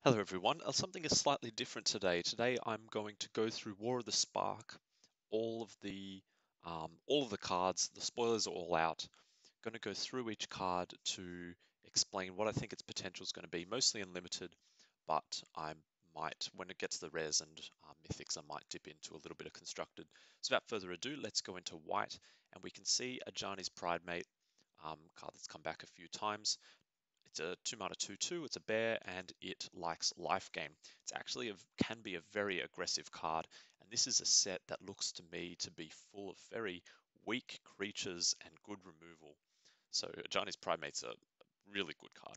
Hello everyone. Something is slightly different today. Today I'm going to go through War of the Spark, all of the cards. The spoilers are all out. Going to go through each card to explain what I think its potential is going to be. Mostly unlimited, but I might, when it gets the rares and mythics, I might dip into a little bit of constructed. So without further ado, let's go into white, and we can see Ajani's Pridemate, card that's come back a few times. It's a 2-mana 2/2, it's a bear, and it likes life gain. It's actually can be a very aggressive card, and this is a set that looks to me to be full of very weak creatures and good removal. So Ajani's Primate's a really good card.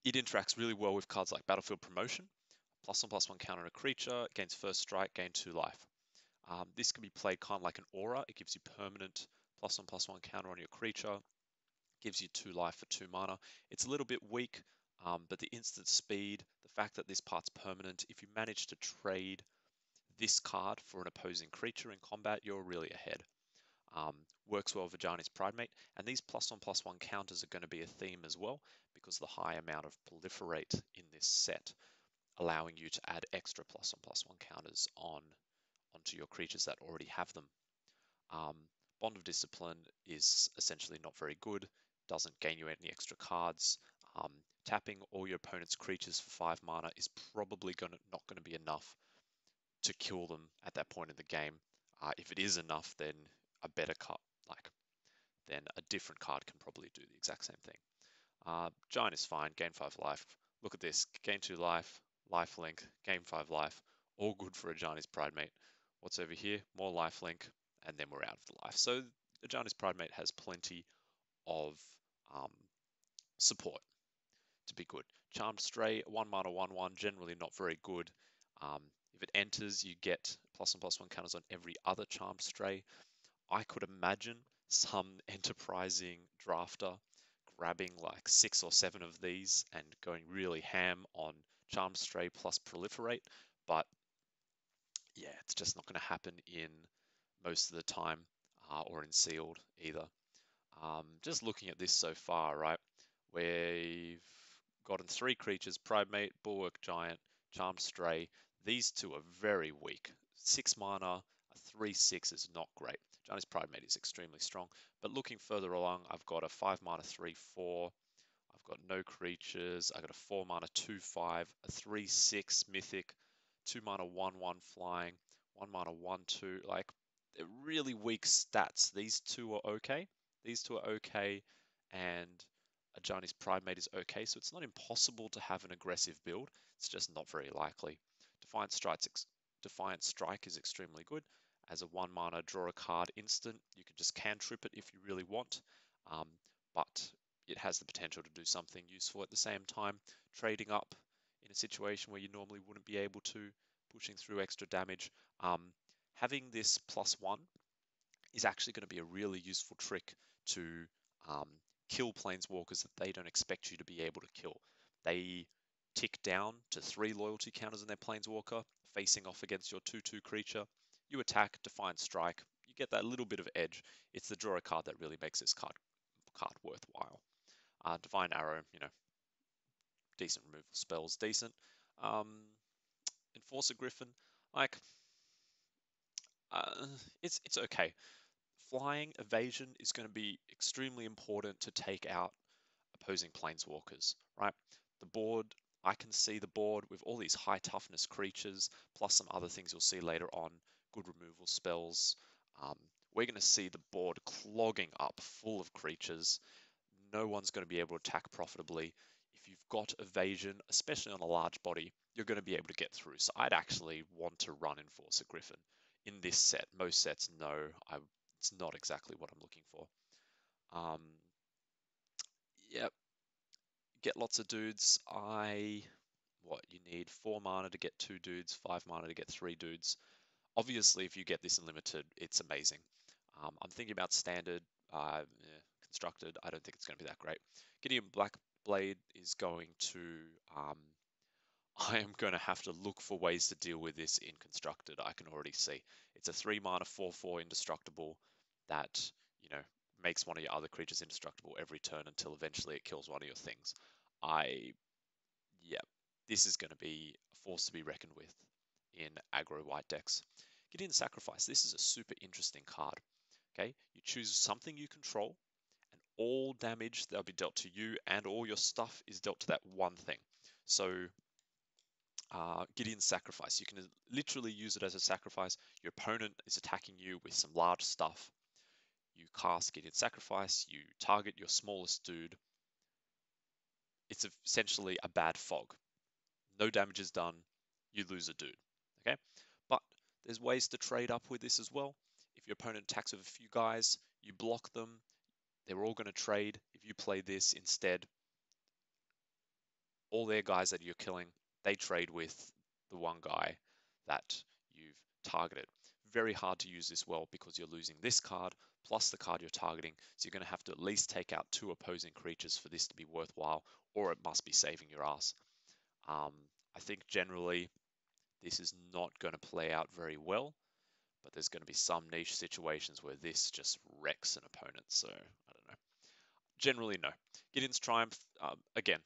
It interacts really well with cards like Battlefield Promotion, +1/+1 counter on a creature, gains first strike, gain 2 life. This can be played kind of like an aura. It gives you permanent +1/+1 counter on your creature, gives you 2 life for 2 mana. It's a little bit weak, but the instant speed, the fact that this part's permanent, if you manage to trade this card for an opposing creature in combat, you're really ahead. Works well with Ajani's Pridemate, and these +1/+1 counters are going to be a theme as well, because the high amount of proliferate in this set, allowing you to add extra +1/+1 counters onto your creatures that already have them. Bond of Discipline is essentially not very good, doesn't gain you any extra cards. Tapping all your opponent's creatures for 5 mana is probably not going to be enough to kill them at that point in the game. If it is enough, then a better card, then a different card can probably do the exact same thing. Giant is fine, gain 5 life. Look at this, gain 2 life, lifelink, gain 5 life, all good for Ajani's Pridemate. What's over here? More lifelink, and then we're out of the life. So Ajani's Pridemate has plenty of um, support to be good. Charmed Stray, 1 mana, 1/1, generally not very good. If it enters, you get +1/+1 counters on every other Charmed Stray. I could imagine some enterprising drafter grabbing like 6 or 7 of these and going really ham on Charmed Stray plus Proliferate, but yeah, it's just not going to happen in most of the time, or in sealed either. Just looking at this so far, right? We've gotten 3 creatures: Primate, Bulwark Giant, Charmed Stray. These 2 are very weak. 6 mana, a 3/6 is not great. Giant's Primate is extremely strong. But looking further along, I've got a 5 mana 3/4. I've got no creatures. I've got a 4 mana 2/5, a 3/6 mythic, 2 mana 1/1 flying, 1 mana 1/2. Like, they're really weak stats. These 2 are okay. These 2 are okay, and Ajani's Pridemate is okay. So it's not impossible to have an aggressive build. It's just not very likely. Defiant Strike is extremely good. As a 1 mana draw a card instant, you can just cantrip it if you really want. But it has the potential to do something useful at the same time, trading up in a situation where you normally wouldn't be able to, pushing through extra damage. Having this +1 is actually going to be a really useful trick to kill planeswalkers that they don't expect you to be able to kill. They tick down to 3 loyalty counters in their planeswalker, facing off against your 2/2 creature. You attack, Defiant Strike, you get that little bit of edge. It's the draw a card that really makes this card worthwhile. Divine Arrow, decent removal spells, decent. Enforcer Griffin, like, it's okay. Flying evasion is going to be extremely important to take out opposing planeswalkers, right? The board, I can see the board with all these high toughness creatures, plus some other things you'll see later on, good removal spells. We're going to see the board clogging up full of creatures. No one's going to be able to attack profitably. If you've got evasion, especially on a large body, you're going to be able to get through. So I'd actually want to run Enforcer Griffin in this set. Most sets, no, it's not exactly what I'm looking for. Yep, get lots of dudes. What you need 4 mana to get 2 dudes, 5 mana to get 3 dudes. Obviously, if you get this in limited, it's amazing. I'm thinking about standard, constructed. I don't think it's going to be that great. Gideon Blackblade is going to. I am going to have to look for ways to deal with this in constructed. I can already see it's a 3 mana 4/4 indestructible that makes one of your other creatures indestructible every turn until eventually it kills one of your things. Yeah, this is going to be a force to be reckoned with in aggro white decks. Gideon Sacrifice. This is a super interesting card. Okay, you choose something you control, and all damage that'll be dealt to you and all your stuff is dealt to that one thing. So Gideon's Sacrifice, you can literally use it as a sacrifice. Your opponent is attacking you with some large stuff. You cast Gideon's Sacrifice, you target your smallest dude. It's essentially a bad fog. No damage is done, you lose a dude. Okay, but there's ways to trade up with this as well. If your opponent attacks with a few guys, you block them. They're all going to trade. If you play this instead, all their guys that you're killing, they trade with the one guy that you've targeted. Very hard to use this well because you're losing this card plus the card you're targeting. So you're going to have to at least take out 2 opposing creatures for this to be worthwhile, or it must be saving your ass. I think generally this is not going to play out very well, but there's going to be some niche situations where this just wrecks an opponent. So I don't know. Generally, no. Gideon's Triumph, again,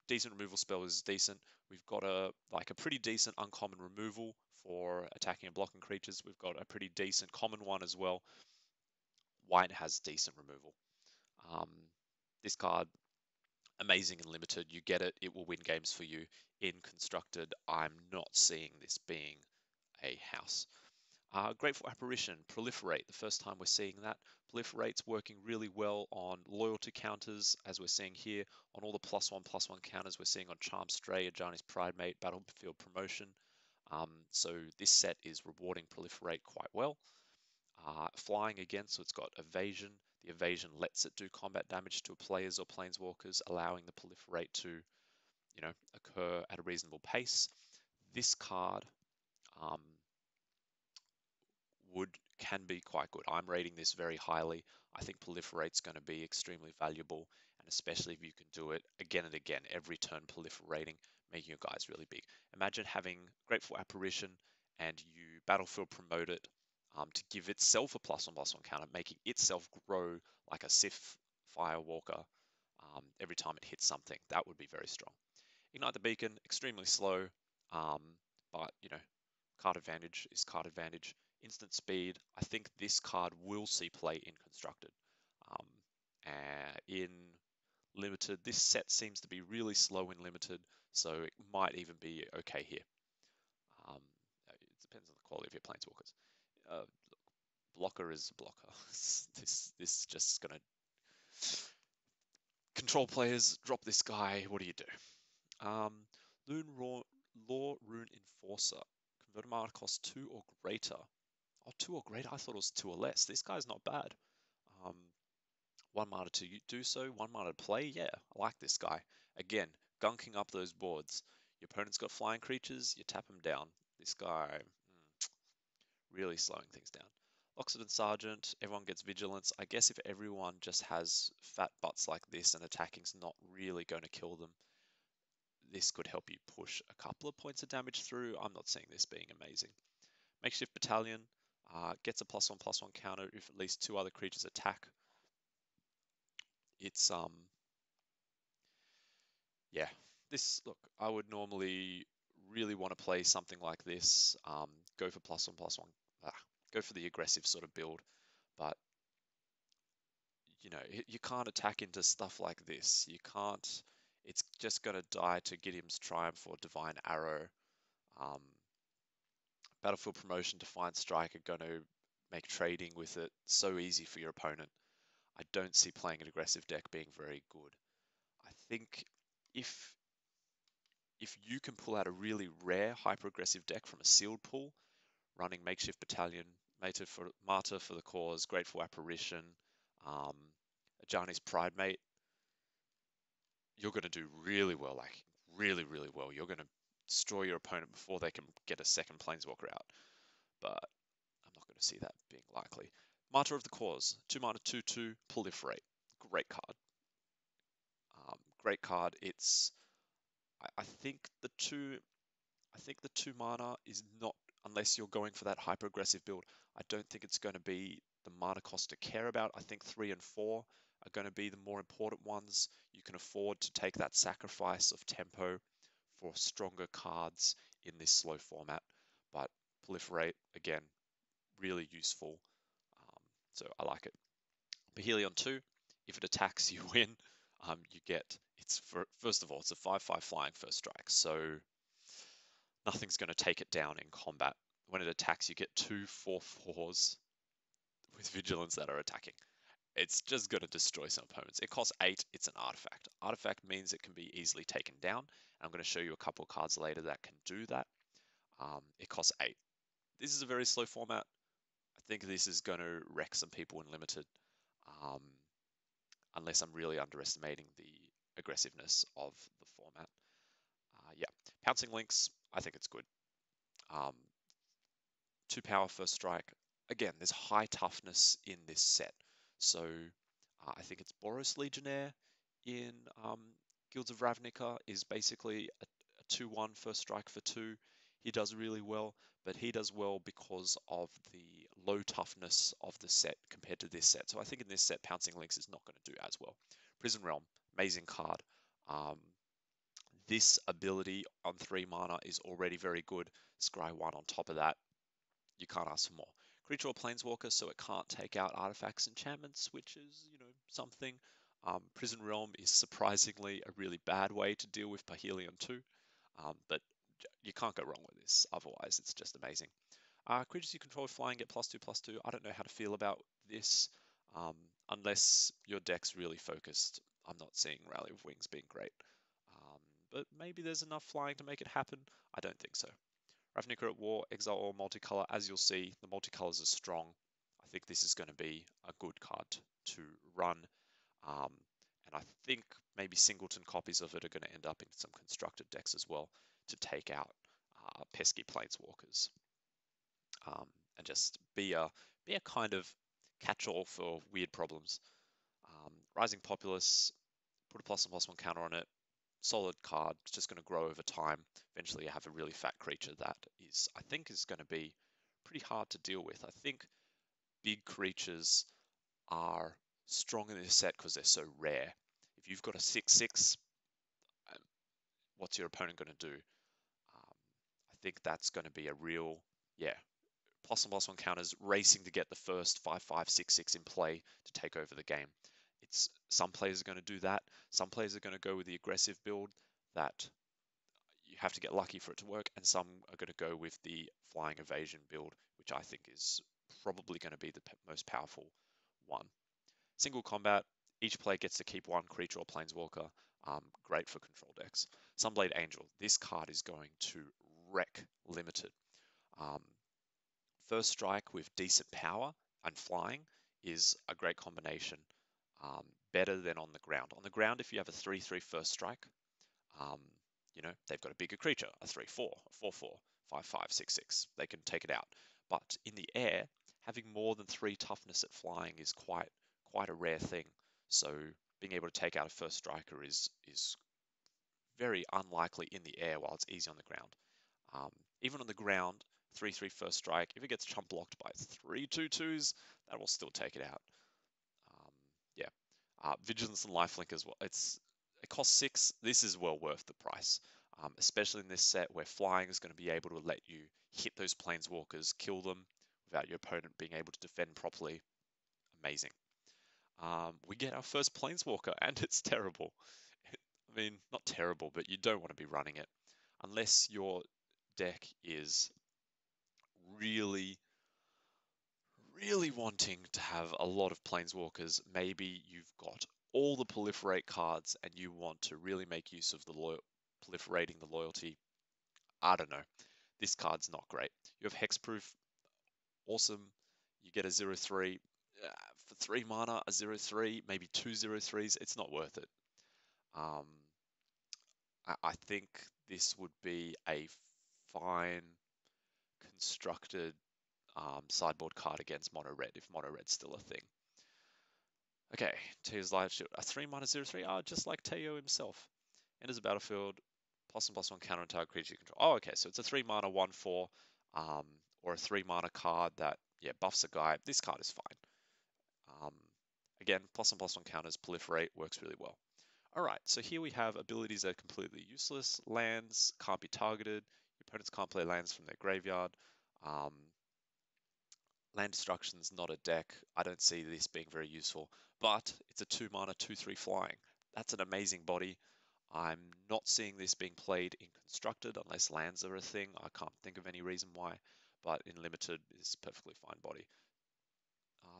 decent removal spell is decent. We've got a pretty decent uncommon removal for attacking and blocking creatures. We've got a pretty decent common one as well. White has decent removal. This card, amazing and limited. You get it, it will win games for you. In constructed, I'm not seeing this being a house. Grateful Apparition, Proliferate, the first time we're seeing that. Proliferate's working really well on loyalty counters, as we're seeing here, on all the +1/+1 counters we're seeing on Charm Stray, Ajani's Pridemate, Battlefield Promotion. So this set is rewarding Proliferate quite well. Flying again, so it's got evasion. The evasion lets it do combat damage to players or planeswalkers, allowing the Proliferate to, occur at a reasonable pace. This card can be quite good. I'm rating this very highly. I think Proliferate's going to be extremely valuable, and especially if you can do it again and again, every turn proliferating, making your guys really big. Imagine having Grateful Apparition and you Battlefield promote it to give itself a +1/+1 counter, making itself grow like a Sith Firewalker every time it hits something. That would be very strong. Ignite the Beacon, extremely slow, but card advantage is card advantage. Instant speed, I think this card will see play in constructed. In limited, this set seems to be really slow in limited, so it might even be okay here. It depends on the quality of your planeswalkers. Blocker is a blocker. This is just gonna control players. Drop this guy. What do you do? Law Rune Enforcer. Convert mana cost 2 or greater. Oh, 2 or greater? I thought it was 2 or less. This guy's not bad. 1 mana to do so, 1 mana to play. Yeah, I like this guy. Again, gunking up those boards. Your opponent's got flying creatures, you tap them down. This guy, really slowing things down. Loxodon Sergeant, everyone gets vigilance. I guess if everyone just has fat butts like this and attacking's not really going to kill them, this could help you push a couple of points of damage through. I'm not seeing this being amazing. Makeshift Battalion gets a +1/+1 counter if at least 2 other creatures attack. It's yeah. Look, I would normally really want to play something like this. Go for +1/+1. Go for the aggressive sort of build, but you can't attack into stuff like this. You can't. It's just going to die to Gideon's Triumph or Divine Arrow. Battlefield Promotion, Defiant Strike are going to make trading with it so easy for your opponent. I don't see playing an aggressive deck being very good. I think if you can pull out a really rare hyper-aggressive deck from a sealed pool, running Makeshift Battalion, Martyr for the Cause, Grateful Apparition, Ajani's Pridemate, you're going to do really well, like really, really well. You're going to destroy your opponent before they can get a second Planeswalker out. But I'm not going to see that being likely. Martyr of the Cause, 2 mana, 2/2, Proliferate. Great card. Great card. I think the 2 mana is not, unless you're going for that hyper aggressive build. I don't think it's going to be the mana cost to care about. I think 3 and 4 are going to be the more important ones. You can afford to take that sacrifice of tempo for stronger cards in this slow format, but Proliferate, again, really useful. So I like it. Parhelion 2, if it attacks, you win. You get, first of all, it's a 5/5 flying first strike, so nothing's going to take it down in combat. When it attacks, you get 2 4/4s with vigilance that are attacking. It's just going to destroy some opponents. It costs 8, it's an artifact. Artifact means it can be easily taken down. I'm going to show you a couple of cards later that can do that. It costs 8. This is a very slow format. I think this is going to wreck some people in Limited, unless I'm really underestimating the aggressiveness of the format. Yeah, Pouncing Lynx, I think it's good. 2 power first strike. Again, there's high toughness in this set. So I think it's Boros Legionnaire in Guilds of Ravnica is basically a 2/1 first strike for 2. He does really well, but he does well because of the low toughness of the set compared to this set. So I think in this set, Pouncing Lynx is not going to do as well. Prison Realm, amazing card. This ability on 3 mana is already very good. Scry 1 on top of that, you can't ask for more. Creature or Planeswalker, so it can't take out artifacts, enchantments, which is, something. Prison Realm is surprisingly a really bad way to deal with Parhelion 2, but you can't go wrong with this. Otherwise, it's just amazing. Creatures you control with flying get +2/+2. I don't know how to feel about this, unless your deck's really focused. I'm not seeing Rally of Wings being great, but maybe there's enough flying to make it happen. I don't think so. Ravnica at War, Exile or Multicolor. As you'll see, the multicolors are strong. I think this is going to be a good card to run. And I think maybe singleton copies of it are going to end up in some constructed decks as well to take out pesky Planeswalkers. And just be a kind of catch-all for weird problems. Rising Populace, put a +1/+1 counter on it. Solid card. It's just going to grow over time. Eventually, you have a really fat creature that I think is going to be pretty hard to deal with. I think big creatures are strong in this set because they're so rare. If you've got a 6/6, what's your opponent going to do? I think that's going to be a real, +1/+1 counters, racing to get the first 5/5, 6/6 in play to take over the game. Some players are going to do that. Some players are going to go with the aggressive build that you have to get lucky for it to work, and some are going to go with the flying evasion build, which I think is probably going to be the most powerful one. Single combat, each player gets to keep 1 creature or planeswalker. Great for control decks. Sunblade Angel, this card is going to wreck Limited. First strike with decent power and flying is a great combination. Better than on the ground. On the ground, if you have a 3/3 first strike, they've got a bigger creature, a 3/4, a 4/4, 5/5, 6/6. They can take it out. But in the air, having more than 3 toughness at flying is quite a rare thing. So being able to take out a first striker is very unlikely in the air, while it's easy on the ground. Even on the ground, 3/3 first strike, if it gets chump blocked by 3 2/2s, that will still take it out. Vigilance and Lifelink as well. It costs 6. This is well worth the price, especially in this set where flying is going to be able to let you hit those planeswalkers, kill them without your opponent being able to defend properly. Amazing. We get our first planeswalker, and it's terrible. I mean, not terrible, but you don't want to be running it unless your deck is really wanting to have a lot of planeswalkers. Maybe you've got all the proliferate cards and you want to really make use of the proliferating the loyalty. I don't know. This card's not great. You have Hexproof. Awesome. You get a 0/3. For 3 mana, a 0/3, maybe 2 0/3s. It's not worth it. I think this would be a fine constructed sideboard card against Mono Red, if Mono Red's still a thing. Okay, Teo's Live Shield. A 3 mana 0/3. Just like Teo himself. Enters the battlefield, +1/+1 counter entire creature you control. Oh, okay, so it's a 3 mana 1/4, or a 3 mana card that, buffs a guy. This card is fine. Again, +1/+1 counters, proliferate, works really well. All right, so here we have abilities that are completely useless. Lands can't be targeted. Your opponents can't play lands from their graveyard. Land Destruction's not a deck. I don't see this being very useful, but it's a 2-mana, 2/3 flying. That's an amazing body. I'm not seeing this being played in Constructed unless lands are a thing. I can't think of any reason why, but in Limited is perfectly fine body.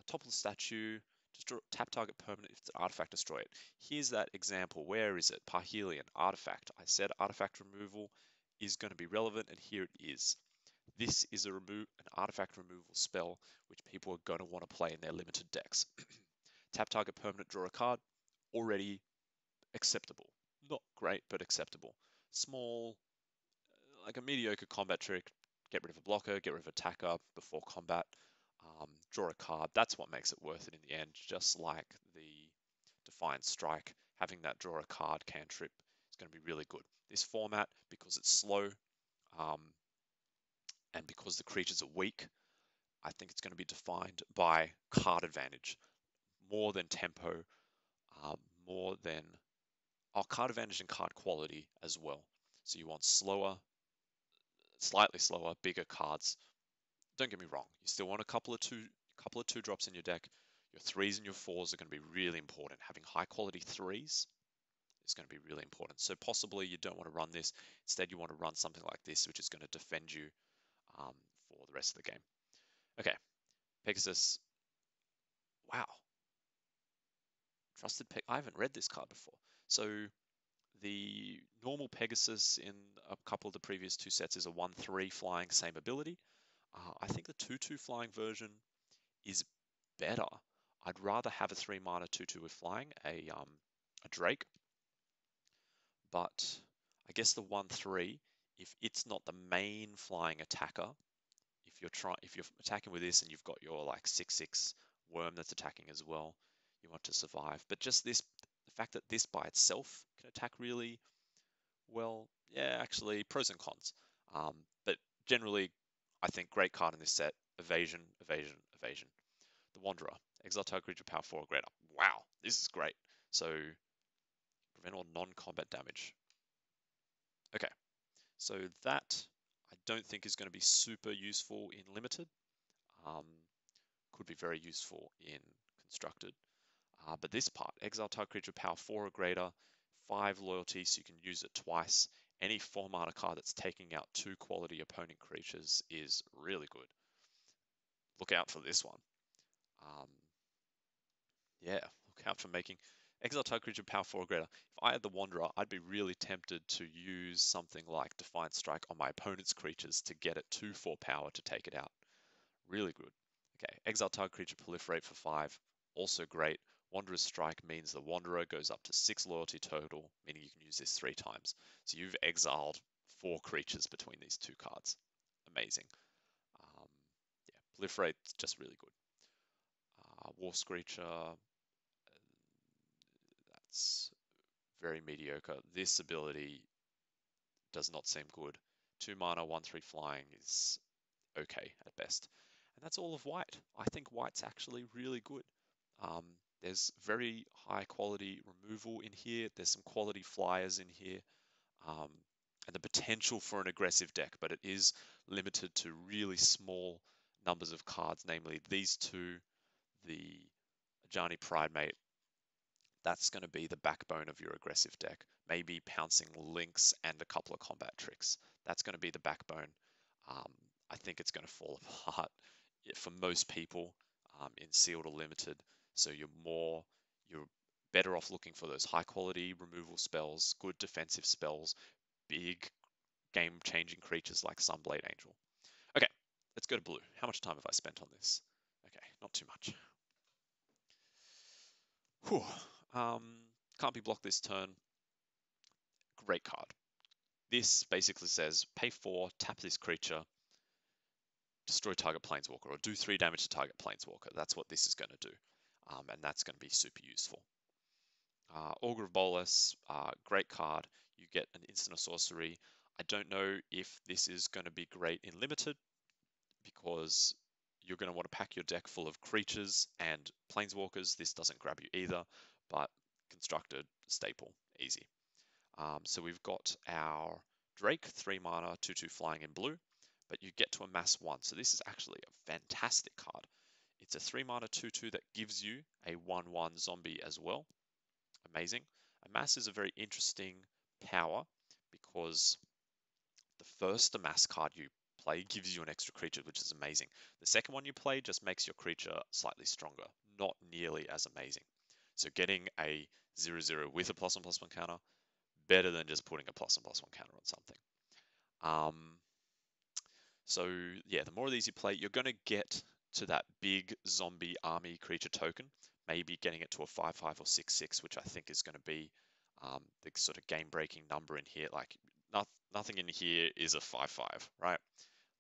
Topple statue, just tap target permanent if it's an artifact, destroy it. Here's that example. Where is it? Parhelion, artifact. I said artifact removal is going to be relevant, and here it is. This is an artifact removal spell which people are going to want to play in their limited decks. Tap target permanent, draw a card, already acceptable. Not great, but acceptable. Small, like a mediocre combat trick. Get rid of a blocker, get rid of attacker before combat. Draw a card. That's what makes it worth it in the end. Just like the Defiant Strike, having that draw a card cantrip is going to be really good. This format, because it's slow, and because the creatures are weak, I think it's going to be defined by card advantage more than tempo, more than card advantage and card quality as well. So you want slower, slightly slower, bigger cards. Don't get me wrong, you still want a couple of two drops in your deck. Your 3s and your 4s are going to be really important. Having high quality 3s is going to be really important. So possibly you don't want to run this. Instead, you want to run something like this, which is going to defend you for the rest of the game. Okay, Pegasus. Wow. Trusted Peg. I haven't read this card before. So the normal Pegasus in a couple of the previous two sets is a 1/3 flying, same ability. I think the 2/2 flying version is better. I'd rather have a 3-mana 2/2 with flying, a Drake. But I guess the 1/3, if it's not the main flying attacker, if you're attacking with this and you've got your like 6/6 worm that's attacking as well, you want to survive. But just this, the fact that this by itself can attack really well, yeah, actually pros and cons. But generally, I think great card in this set: evasion, evasion, evasion. The Wanderer, exile target creature, power 4 or greater. Wow, this is great. So prevent all non-combat damage. Okay, so that I don't think is going to be super useful in Limited. Could be very useful in Constructed. But this part, exile target creature, power 4 or greater, 5 loyalty, so you can use it twice. Any 4-mana card that's taking out 2 quality opponent creatures is really good. Look out for this one. Yeah, look out for making exile target creature, power 4 or greater. If I had the Wanderer, I'd be really tempted to use something like Defiant Strike on my opponent's creatures to get it to 4 power to take it out. Really good. Okay, exile target creature, proliferate for 5. Also great. Wanderer's Strike means the Wanderer goes up to 6 loyalty total, meaning you can use this 3 times. So you've exiled 4 creatures between these 2 cards. Amazing. Yeah, proliferate, just really good. War Screecher, that's very mediocre. This ability does not seem good. 2-mana, 1/3 flying is okay at best. And that's all of white. I think white's actually really good. There's very high quality removal in here. There's some quality flyers in here. And the potential for an aggressive deck, but it is limited to really small numbers of cards, namely these two, the Ajani Pridemate. That's going to be the backbone of your aggressive deck. Maybe pouncing links and a couple of combat tricks. That's going to be the backbone. I think it's going to fall apart for most people in sealed or limited. So you're better off looking for those high quality removal spells, good defensive spells, big game changing creatures like Sunblade Angel. Okay, let's go to blue. How much time have I spent on this? Okay, not too much. Whew. Can't be blocked this turn. Great card. This basically says pay 4, tap this creature, destroy target planeswalker, or do 3 damage to target planeswalker. That's what this is going to do. And that's going to be super useful. Augur of Bolas, great card. You get an instant or sorcery. I don't know if this is going to be great in Limited because you're going to want to pack your deck full of creatures and planeswalkers. This doesn't grab you either, but constructed, staple, easy. So we've got our Drake, 3 mana, 2/2 flying in blue, but you get to amass 1. So this is actually a fantastic card. It's a 3 mana 2/2 that gives you a 1/1 zombie as well. Amazing. Amass is a very interesting power because the first amass card you play gives you an extra creature, which is amazing. The second one you play just makes your creature slightly stronger, not nearly as amazing. So getting a 0/0 with a +1/+1 counter, better than just putting a +1/+1 counter on something. So yeah, the more of these you play, you're going to get to that big zombie army creature token, maybe getting it to a 5/5 or 6/6, which I think is going to be the sort of game-breaking number in here. Like nothing in here is a 5/5, right?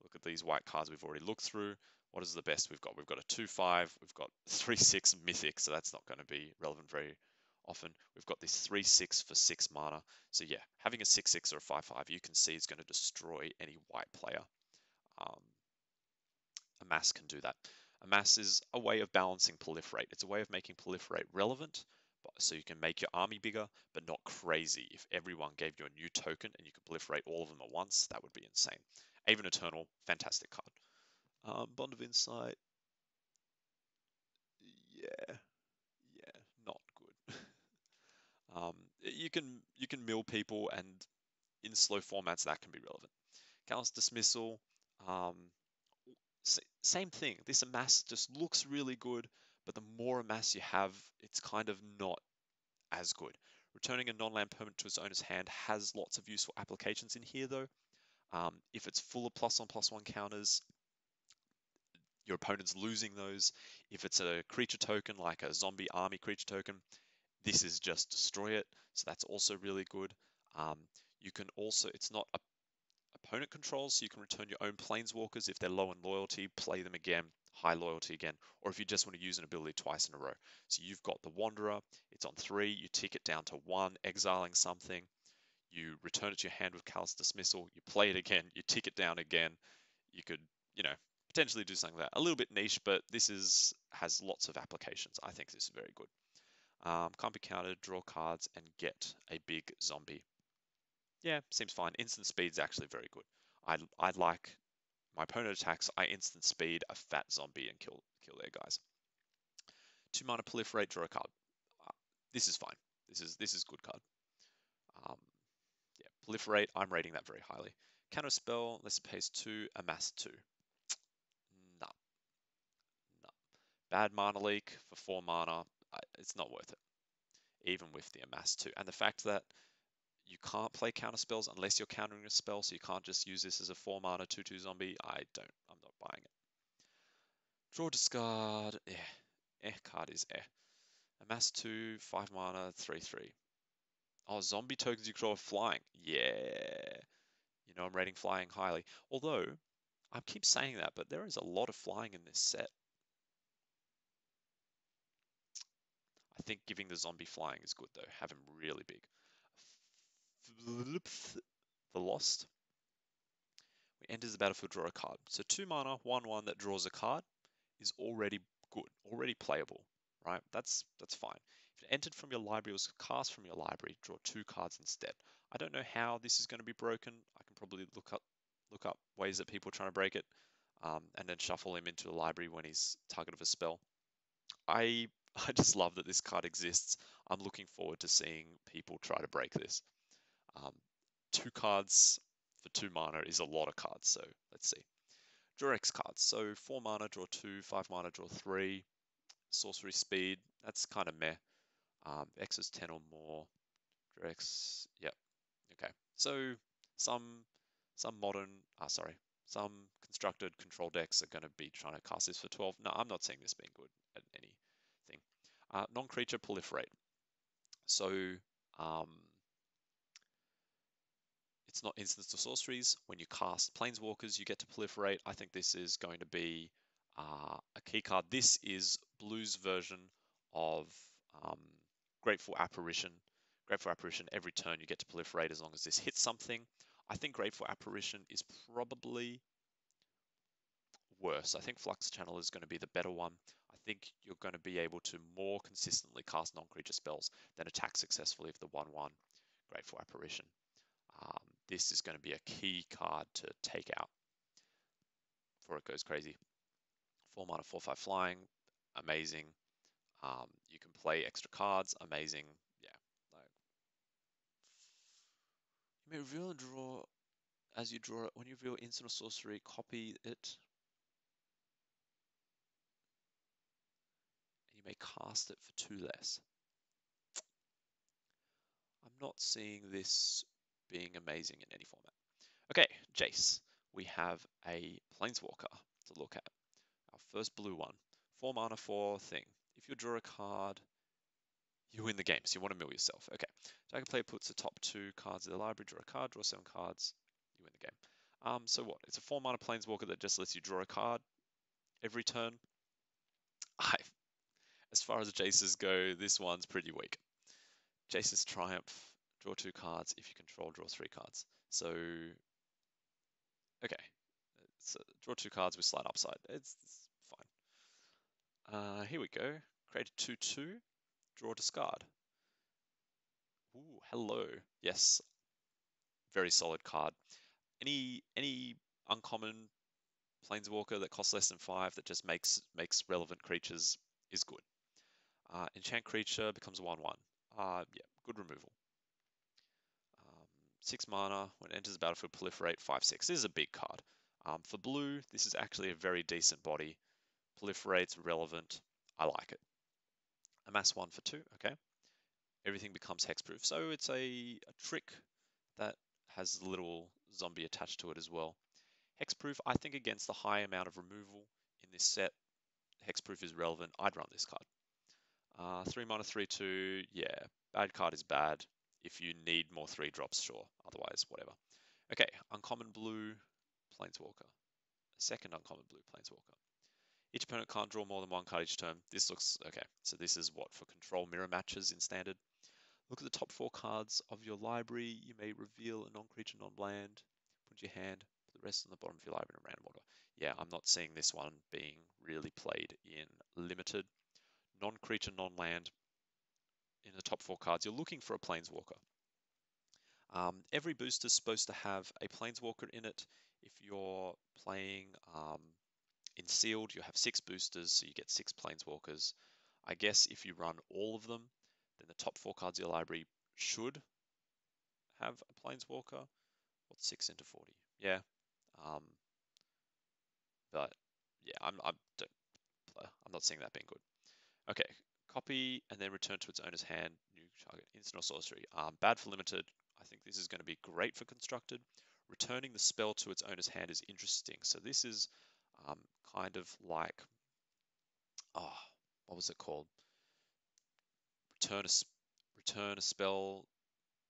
Look at these white cards we've already looked through. What is the best we've got? We've got a 2/5, we've got 3/6 mythic, so that's not going to be relevant very often. We've got this 3/6 for 6 mana. So yeah, having a 6/6 or a 5/5, you can see is going to destroy any white player. Amass can do that. Amass is a way of balancing proliferate. It's a way of making proliferate relevant, so you can make your army bigger, but not crazy. If everyone gave you a new token and you could proliferate all of them at once, that would be insane. Aven Eternal, fantastic card. Bond of Insight, yeah, not good. You can mill people, and in slow formats that can be relevant. Callous Dismissal, same thing. This amass just looks really good, but the more amass you have, it's kind of not as good. Returning a non-land permanent to its owner's hand has lots of useful applications in here, though. If it's full of +1/+1 counters, your opponent's losing those. If it's a creature token, like a zombie army creature token, this is just destroy it. So that's also really good. You can also, it's not a opponent controls, so you can return your own planeswalkers if they're low in loyalty, play them again, high loyalty again, or if you just want to use an ability twice in a row. So you've got the Wanderer, it's on 3, you tick it down to 1, exiling something, you return it to your hand with Callous Dismissal, you play it again, you tick it down again. You could, potentially do something like that. A little bit niche, but this has lots of applications. I think this is very good. Can't be countered, draw cards, and get a big zombie. Yeah, seems fine. Instant speed's actually very good. I like my opponent attacks, I instant speed a fat zombie and kill their guys. 2 mana proliferate, draw a card. This is fine. This is good card. Yeah, proliferate, I'm rating that very highly. Counter spell, unless it pays 2, amass 2. No. Bad mana leak for 4 mana, it's not worth it. Even with the amass 2. And the fact that you can't play counter spells unless you're countering a spell, so you can't just use this as a 4 mana 2/2 zombie. I'm not buying it. Draw, discard, card is Amass 2, 5 mana, 3/3. Oh, zombie tokens you control are flying. Yeah. I'm rating flying highly. Although, I keep saying that, but there is a lot of flying in this set. I think giving the zombie flying is good, though. Have him really big. The Lost. We enters the battlefield, draw a card. So 2 mana, 1/1 that draws a card is already good, already playable, right? That's fine. If it entered from your library, it was cast from your library, draw 2 cards instead. I don't know how this is going to be broken. I can probably look up ways that people are trying to break it, and then shuffle him into the library when he's target of a spell. I just love that this card exists. I'm looking forward to seeing people try to break this. 2 cards for 2 mana is a lot of cards, so let's see. Draw X cards. So 4 mana, draw 2, 5 mana, draw 3. Sorcery speed, that's kind of meh. X is 10 or more. Draw X, yep. Okay. So some constructed control decks are going to be trying to cast this for 12. No, I'm not seeing this being good at anything. Non-creature proliferate. So it's not instants to sorceries. When you cast planeswalkers, you get to proliferate. I think this is going to be a key card. This is Blue's version of Grateful Apparition. Grateful Apparition, every turn you get to proliferate as long as this hits something. I think Grateful Apparition is probably worse. I think Flux Channel is going to be the better one. I think you're going to be able to more consistently cast non-creature spells than attack successfully with the 1/1 Grateful Apparition. This is going to be a key card to take out before it goes crazy. 4 mana, 4/5 flying, amazing. You can play extra cards, amazing. Yeah, like you may reveal and draw as you draw it. When you reveal instant or sorcery, copy it. And you may cast it for 2 less. I'm not seeing this being amazing in any format. Okay, Jace. We have a Planeswalker to look at. Our first blue one. 4 mana, 4 thing. If you draw a card, you win the game, so you want to mill yourself. Okay. Target player puts the top 2 cards of their library, draw a card, draw 7 cards, you win the game. So what? It's a 4 mana Planeswalker that just lets you draw a card every turn. As far as Jaces go, this one's pretty weak. Jace's Triumph, draw 2 cards. If you control, draw 3 cards. So, okay. So draw 2 cards with slight upside. It's fine. Here we go. Create a 2/2. Draw, discard. Ooh, hello. Yes. Very solid card. Any uncommon Planeswalker that costs less than 5 that just makes relevant creatures is good. Enchant creature becomes 1/1. Yeah, good removal. 6 mana, when it enters the battlefield, proliferate 5/6. This is a big card. For blue, this is actually a very decent body. Proliferates, relevant. I like it. Amass 1 for 2, okay. Everything becomes hexproof. So it's a trick that has a little zombie attached to it as well. Hexproof, I think against the high amount of removal in this set, hexproof is relevant. I'd run this card. 3 mana, 3/2, yeah, bad card is bad. If you need more 3 drops, sure. Otherwise, whatever. Okay, uncommon blue Planeswalker. Second uncommon blue Planeswalker. Each opponent can't draw more than 1 card each turn. This looks okay. So this is what for control mirror matches in standard. Look at the top 4 cards of your library. You may reveal a non-creature, non-land. Put your hand. Put the rest on the bottom of your library in a random order. Yeah, I'm not seeing this one being really played in limited. Non-creature, non-land. In the top 4 cards, you're looking for a Planeswalker. Every booster is supposed to have a Planeswalker in it. If you're playing in sealed, you have 6 boosters, so you get 6 Planeswalkers. I guess if you run all of them, then the top 4 cards of your library should have a Planeswalker. What's 6 into 40? Yeah. But yeah, I'm not seeing that being good. Okay, copy and then return to its owner's hand. New target, instant or sorcery. Bad for limited. I think this is going to be great for constructed. Returning the spell to its owner's hand is interesting. So this is kind of like, what was it called? Return a spell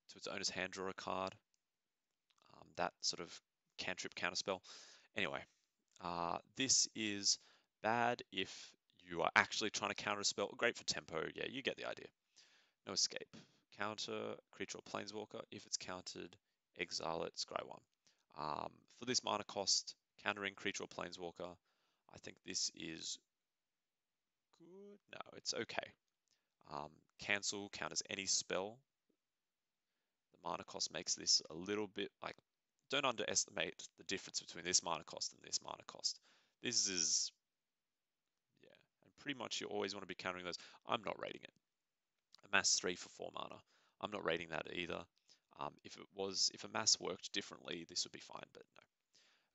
to its owner's hand, draw a card. That sort of cantrip counterspell. Anyway, this is bad if you are actually trying to counter a spell. Great for tempo. Yeah, you get the idea. No escape. Counter creature or planeswalker. If it's countered, exile it, scry 1. For this mana cost, countering creature or planeswalker, I think this is good. No, it's okay. Cancel counters any spell. The mana cost makes this a little bit like, don't underestimate the difference between this mana cost and this mana cost. This is, yeah, and pretty much you always want to be countering those. I'm not rating it. Amass 3 for 4 mana. I'm not rating that either. If Amass worked differently, this would be fine, but no.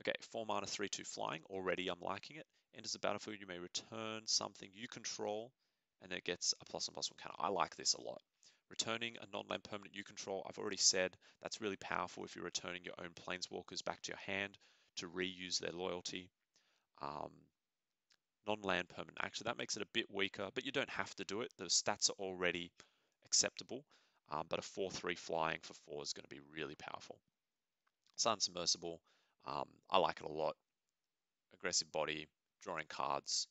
Okay, 4 mana, 3/2 flying. Already I'm liking it. Enters the battlefield, you may return something you control, and it gets a +1/+1 counter. I like this a lot. Returning a non-land permanent you control, I've already said that's really powerful if you're returning your own planeswalkers back to your hand to reuse their loyalty. Non-land permanent, actually that makes it a bit weaker, but you don't have to do it. The stats are already acceptable, but a 4/3 flying for 4 is going to be really powerful. Sun Submersible, I like it a lot. Aggressive body, drawing cards.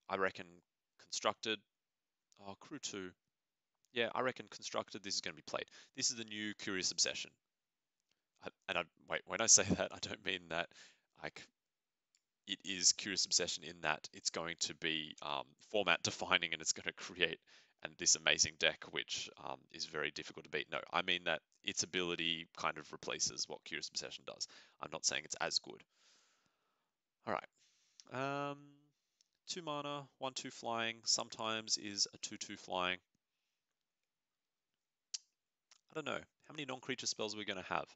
I reckon constructed. Oh, crew 2. Yeah, I reckon constructed. This is going to be played. This is the new Curious Obsession. Wait, when I say that, I don't mean that like it is Curious Obsession in that it's going to be format defining and it's going to create this amazing deck, which is very difficult to beat. No, I mean that its ability kind of replaces what Curious Obsession does. I'm not saying it's as good. All right. 2 mana, 1/2 flying, sometimes is a 2/2 flying. I don't know. How many non-creature spells are we going to have?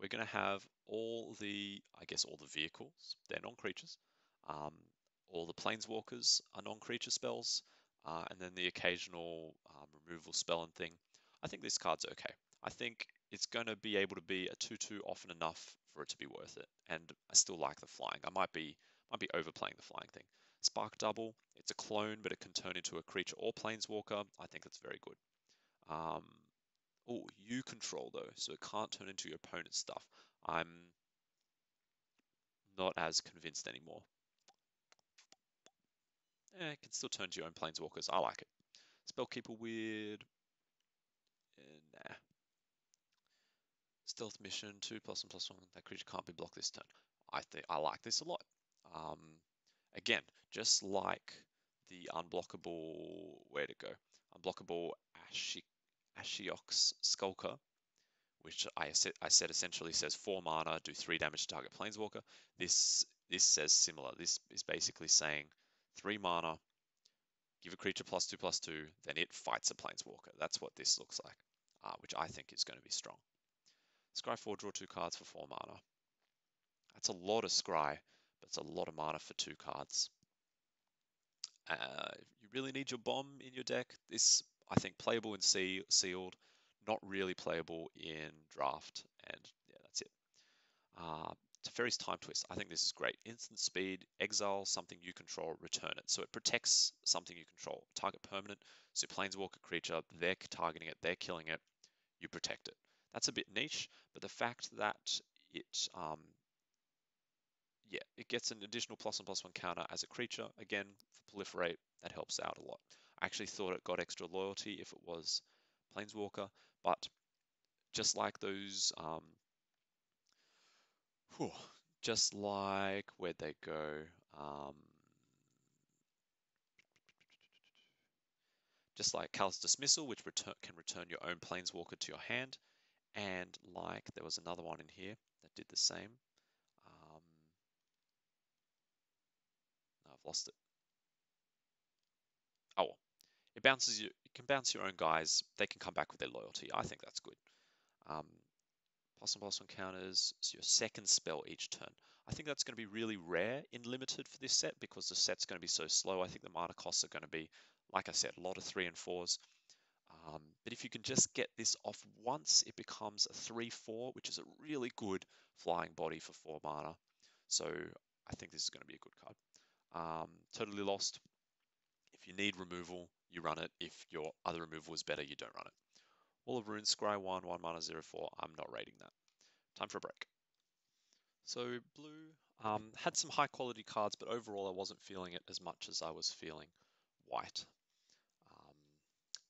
We're going to have all the, I guess, all the vehicles. They're non-creatures. All the planeswalkers are non-creature spells. And then the occasional removal spell and thing. I think this card's okay. I think it's going to be able to be a 2/2 often enough for it to be worth it. And I still like the flying. I might be overplaying the flying thing. Spark Double, it's a clone, but it can turn into a creature or planeswalker. I think that's very good. Oh, you control though, so it can't turn into your opponent's stuff. I'm not as convinced anymore. It can still turn to your own planeswalkers. I like it. Spellkeeper weird. Nah. Stealth mission 2+1/+1. That creature can't be blocked this turn. I like this a lot. Again, just like the unblockable, where to go? Unblockable Ashiox Skulker, which I said essentially says 4 mana, do 3 damage to target planeswalker. This says similar. This is basically saying 3 mana, give a creature +2/+2, then it fights a planeswalker. That's what this looks like, which I think is going to be strong. Scry 4, draw 2 cards for 4 mana. That's a lot of scry, but it's a lot of mana for 2 cards. You really need your bomb in your deck. This, I think, playable in sealed, not really playable in draft, and yeah, that's it. Teferi's Time Twist. I think this is great. Instant speed, exile something you control, return it. So it protects something you control. Target permanent. So planeswalker creature, they're targeting it, they're killing it, you protect it. That's a bit niche, but the fact that it it gets an additional +1/+1 counter as a creature, again, for proliferate, that helps out a lot. I actually thought it got extra loyalty if it was planeswalker, but just like those just like, where'd they go? Just like Callous Dismissal, which can return your own planeswalker to your hand, and like there was another one in here that did the same. I've lost it. Oh, well. It bounces you. You can bounce your own guys. They can come back with their loyalty. I think that's good. +1/+1 counters. So your second spell each turn. I think that's going to be really rare in limited for this set because the set's going to be so slow. I think the mana costs are going to be, like I said, a lot of 3 and 4s. But if you can just get this off once, it becomes a 3/4, which is a really good flying body for 4 mana. So I think this is going to be a good card. Totally Lost. If you need removal, you run it. If your other removal is better, you don't run it. Wall of Runes, Scry 1, 1 mana, 0/4. I'm not rating that. Time for a break. So blue had some high quality cards, but overall I wasn't feeling it as much as I was feeling white.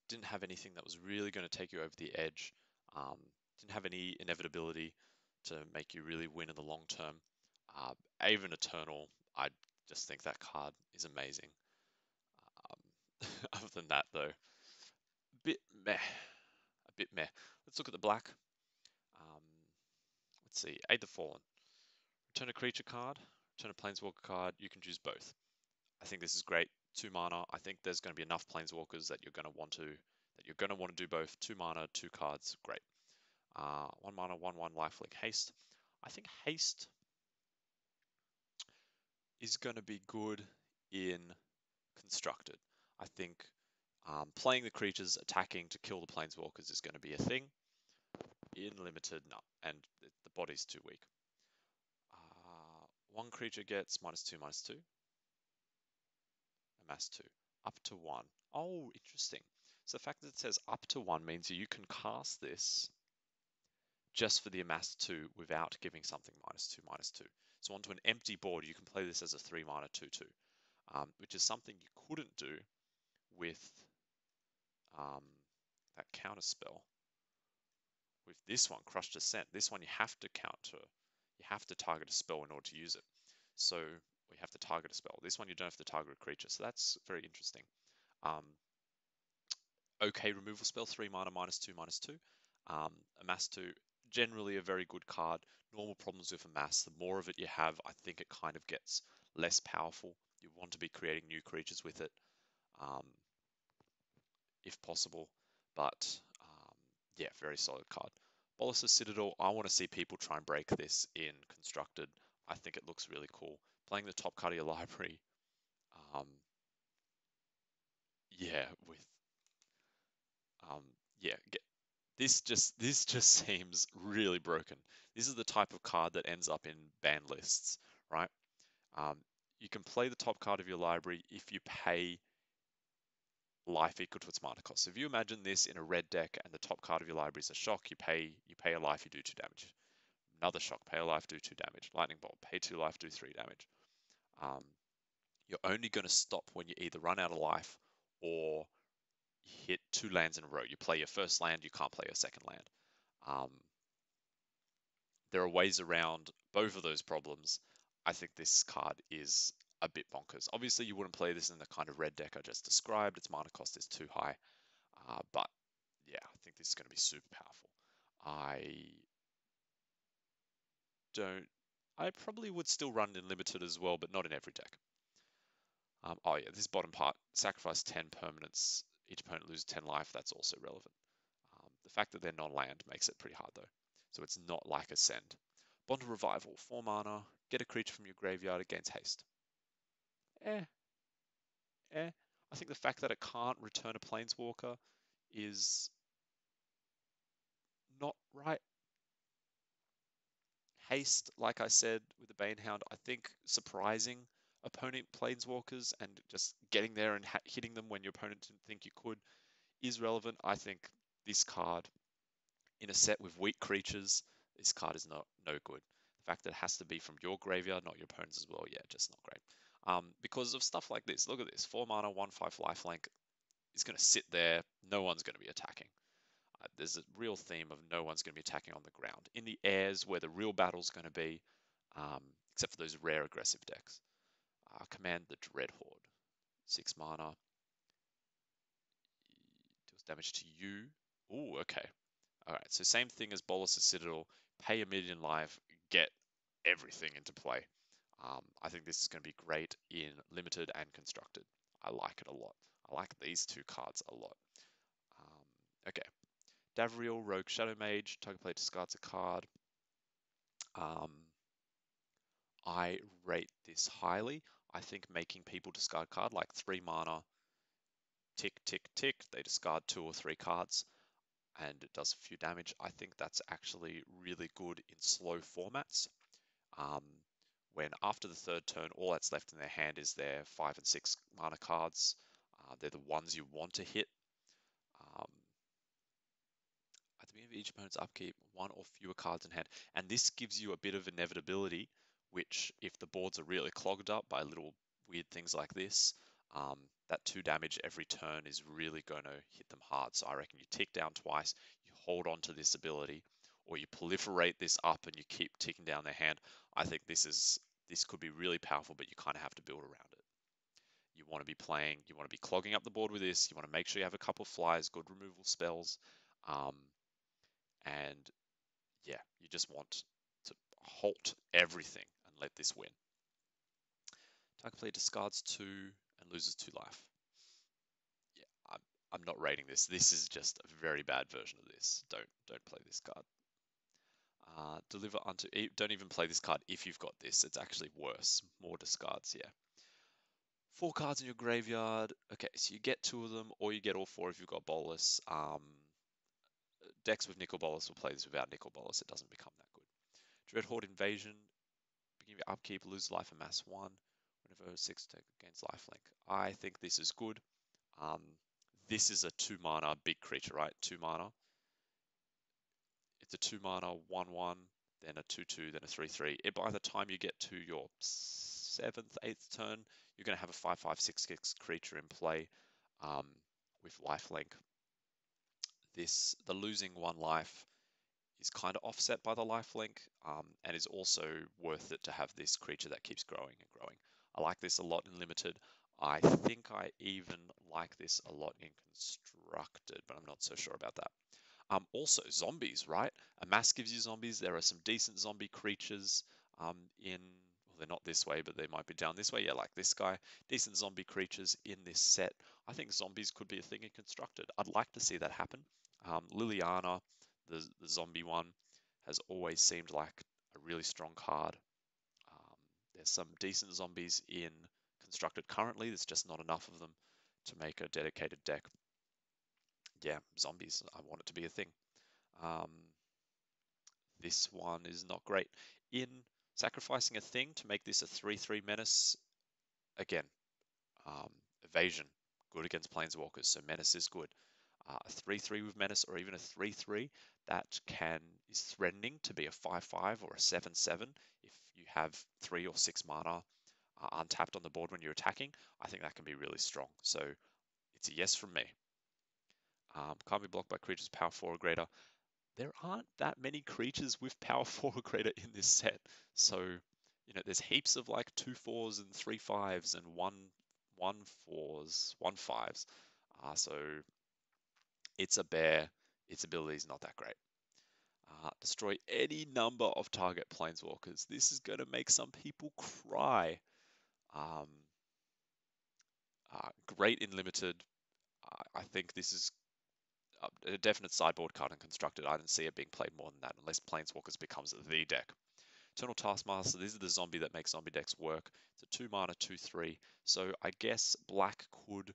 Didn't have anything that was really going to take you over the edge. Didn't have any inevitability to make you really win in the long term. Aven Eternal, I just think that card is amazing. Other than that, though, a bit meh. Let's look at the black. Let's see, Aid the Fallen. Return a creature card, return a planeswalker card. You can choose both. I think this is great. 2 mana. I think there's going to be enough planeswalkers that you're going to want to do both. 2 mana, 2 cards. Great. 1 mana, 1/1 lifelink haste. I think haste is going to be good in constructed. I think playing the creatures, attacking to kill the planeswalkers is going to be a thing. In limited, no, and the body's too weak. 1 creature gets -2/2. Amass 2. Up to 1. Oh, interesting. So the fact that it says up to 1 means you can cast this just for the amass 2 without giving something -2/2. So onto an empty board, you can play this as a 3 mana 2/2, which is something you couldn't do with that counter spell. With this one, Crushed Descent, this one you have to counter. You have to target a spell in order to use it. So we have to target a spell. This one you don't have to target a creature, so that's very interesting. Okay, removal spell, 3 mana, -2/-2. Amass 2, generally a very good card. Normal problems with Amass, the more of it you have, I think it kind of gets less powerful. You want to be creating new creatures with it, if possible. But yeah, very solid card. Bolas's Citadel, I want to see people try and break this in Constructed. I think it looks really cool. Playing the top card of your library, yeah, with yeah, this just seems really broken. This is the type of card that ends up in ban lists, right? You can play the top card of your library if you pay life equal to its mana cost. So if you imagine this in a red deck and the top card of your library is a shock, you pay a life, you do 2 damage. Another shock, pay a life, do 2 damage. Lightning bolt, pay 2 life, do 3 damage. You're only going to stop when you either run out of life or hit 2 lands in a row. You play your first land, you can't play your second land. There are ways around both of those problems. I think this card is a bit bonkers. Obviously, you wouldn't play this in the kind of red deck I just described. Its mana cost is too high. But yeah, I think this is going to be super powerful. I probably would still run in limited as well, but not in every deck. Oh yeah, this bottom part, sacrifice 10 permanents, each opponent loses 10 life, that's also relevant. The fact that they're non-land makes it pretty hard though. So it's not like Ascend. Bond of Revival, 4 mana, get a creature from your graveyard, it gains haste. Eh. I think the fact that it can't return a Planeswalker is not right. Haste, like I said with the Banehound, I think surprising opponent Planeswalkers and just getting there and hitting them when your opponent didn't think you could is relevant. I think this card in a set with weak creatures, this card is no good. The fact that it has to be from your graveyard, not your opponent's as well, yeah, just not great. Because of stuff like this, look at this, 4 mana, 1/5 lifelink is going to sit there, no one's going to be attacking. There's a real theme of no one's going to be attacking on the ground. In the airs, where the real battle's going to be, except for those rare aggressive decks. Command the Dreadhorde. 6 mana. Deals damage to you. Ooh, okay. Alright, so same thing as Bolas's Citadel. Pay 1 million life, get everything into play. I think this is going to be great in Limited and Constructed. I like it a lot. I like these 2 cards a lot. Okay. Davriel, Rogue Shadow Mage. Target player discards a card. I rate this highly. I think making people discard card like 3 mana, tick, tick, tick, they discard 2 or 3 cards and it does a few damage. I think that's actually really good in slow formats. When after the 3rd turn, all that's left in their hand is their 5 and 6 mana cards. They're the ones you want to hit. At the beginning of each opponent's upkeep, 1 or fewer cards in hand. And this gives you a bit of inevitability, which if the boards are really clogged up by little weird things like this, that 2 damage every turn is really going to hit them hard. So I reckon you tick down twice, you hold on to this ability, or you proliferate this up and you keep ticking down their hand. I think this could be really powerful, but you kind of have to build around it. You want to be playing, you want to be clogging up the board with this, you want to make sure you have a couple of flyers, good removal spells, and yeah, you just want to halt everything and let this win. Target player discards 2 and loses 2 life. Yeah, I'm not rating this. This is just a very bad version of this. Don't play this card. Deliver unto. Don't even play this card if you've got this. It's actually worse. More discards. Yeah. 4 cards in your graveyard. Okay, so you get 2 of them, or you get all 4 if you've got Bolas. Decks with Nicol Bolas will play this without Nicol Bolas. It doesn't become that good. Dreadhorde Invasion. Beginning of your upkeep, lose life, amass 1. Whenever 6 attack against lifelink. I think this is good. This is a 2 mana big creature, right? 2 mana. It's a 2 mana 1/1, then a 2/2, then a 3/3. By the time you get to your 7th, 8th turn, you're going to have a 5/5, 6/6 creature in play with lifelink. The losing 1 life is kind of offset by the lifelink, and is also worth it to have this creature that keeps growing and growing. I like this a lot in limited. I think I even like this a lot in constructed, but I'm not so sure about that. Also, zombies, right? Amass gives you zombies. There are some decent zombie creatures in, well, they're not this way, but they might be down this way. Yeah, like this guy. Decent zombie creatures in this set. I think zombies could be a thing in constructed. I'd like to see that happen. Liliana, the zombie one, has always seemed like a really strong card. There's some decent zombies in constructed currently. There's just not enough of them to make a dedicated deck. Yeah, zombies. I want it to be a thing. Um, this one is not great. In sacrificing a thing to make this a 3/3 menace, again, evasion, good against planeswalkers, so menace is good. A 3/3 with menace, or even a 3/3 that is threatening to be a 5/5 or a 7/7 if you have 3 or 6 mana untapped on the board when you're attacking. I think that can be really strong. So it's a yes from me. Can't be blocked by creatures power 4 or greater. There aren't that many creatures with power 4 or greater in this set. So, there's heaps of like 2/4s and 3/5s and 1/4s, 1/5s. So it's a bear. Its ability is not that great. Destroy any number of target planeswalkers. This is going to make some people cry. Great in limited. I think this is a definite sideboard card in constructed. I didn't see it being played more than that unless Planeswalkers becomes the deck. Eternal Taskmaster, this is the zombie that makes zombie decks work. It's a 2 mana, 2/3. So I guess black could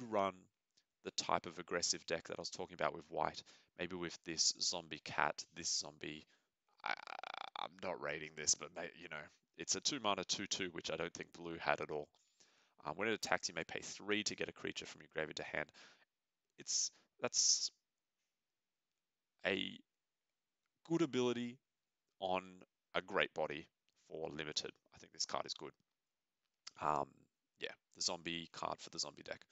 run the type of aggressive deck that I was talking about with white. Maybe with this zombie cat, this zombie. I'm not rating this, but it's a 2 mana, 2/2, which I don't think blue had at all. When it attacks, you may pay 3 to get a creature from your graveyard to hand. That's a good ability on a great body for limited. I think this card is good. Yeah, the zombie card for the zombie deck.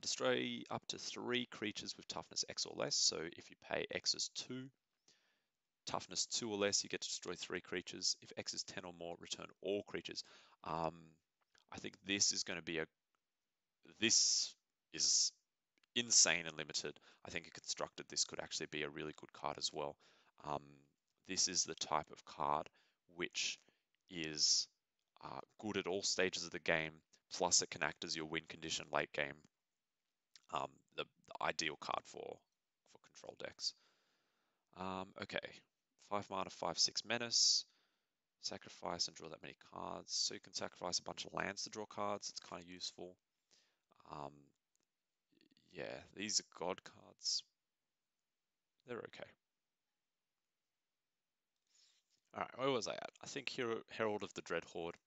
Destroy up to 3 creatures with toughness X or less. So if you pay X is 2, toughness 2 or less, you get to destroy 3 creatures. If X is 10 or more, return all creatures. I think this is going to be this is insane and limited. I think in constructed this could actually be a really good card as well. This is the type of card which is good at all stages of the game, plus it can act as your win condition late game. The ideal card for control decks. Okay, 5 mana, 5/6 menace. Sacrifice and draw that many cards. So you can sacrifice a bunch of lands to draw cards. It's kind of useful. Yeah, these are god cards. They're okay. Alright, where was I at? I think Herald of the Dreadhorde.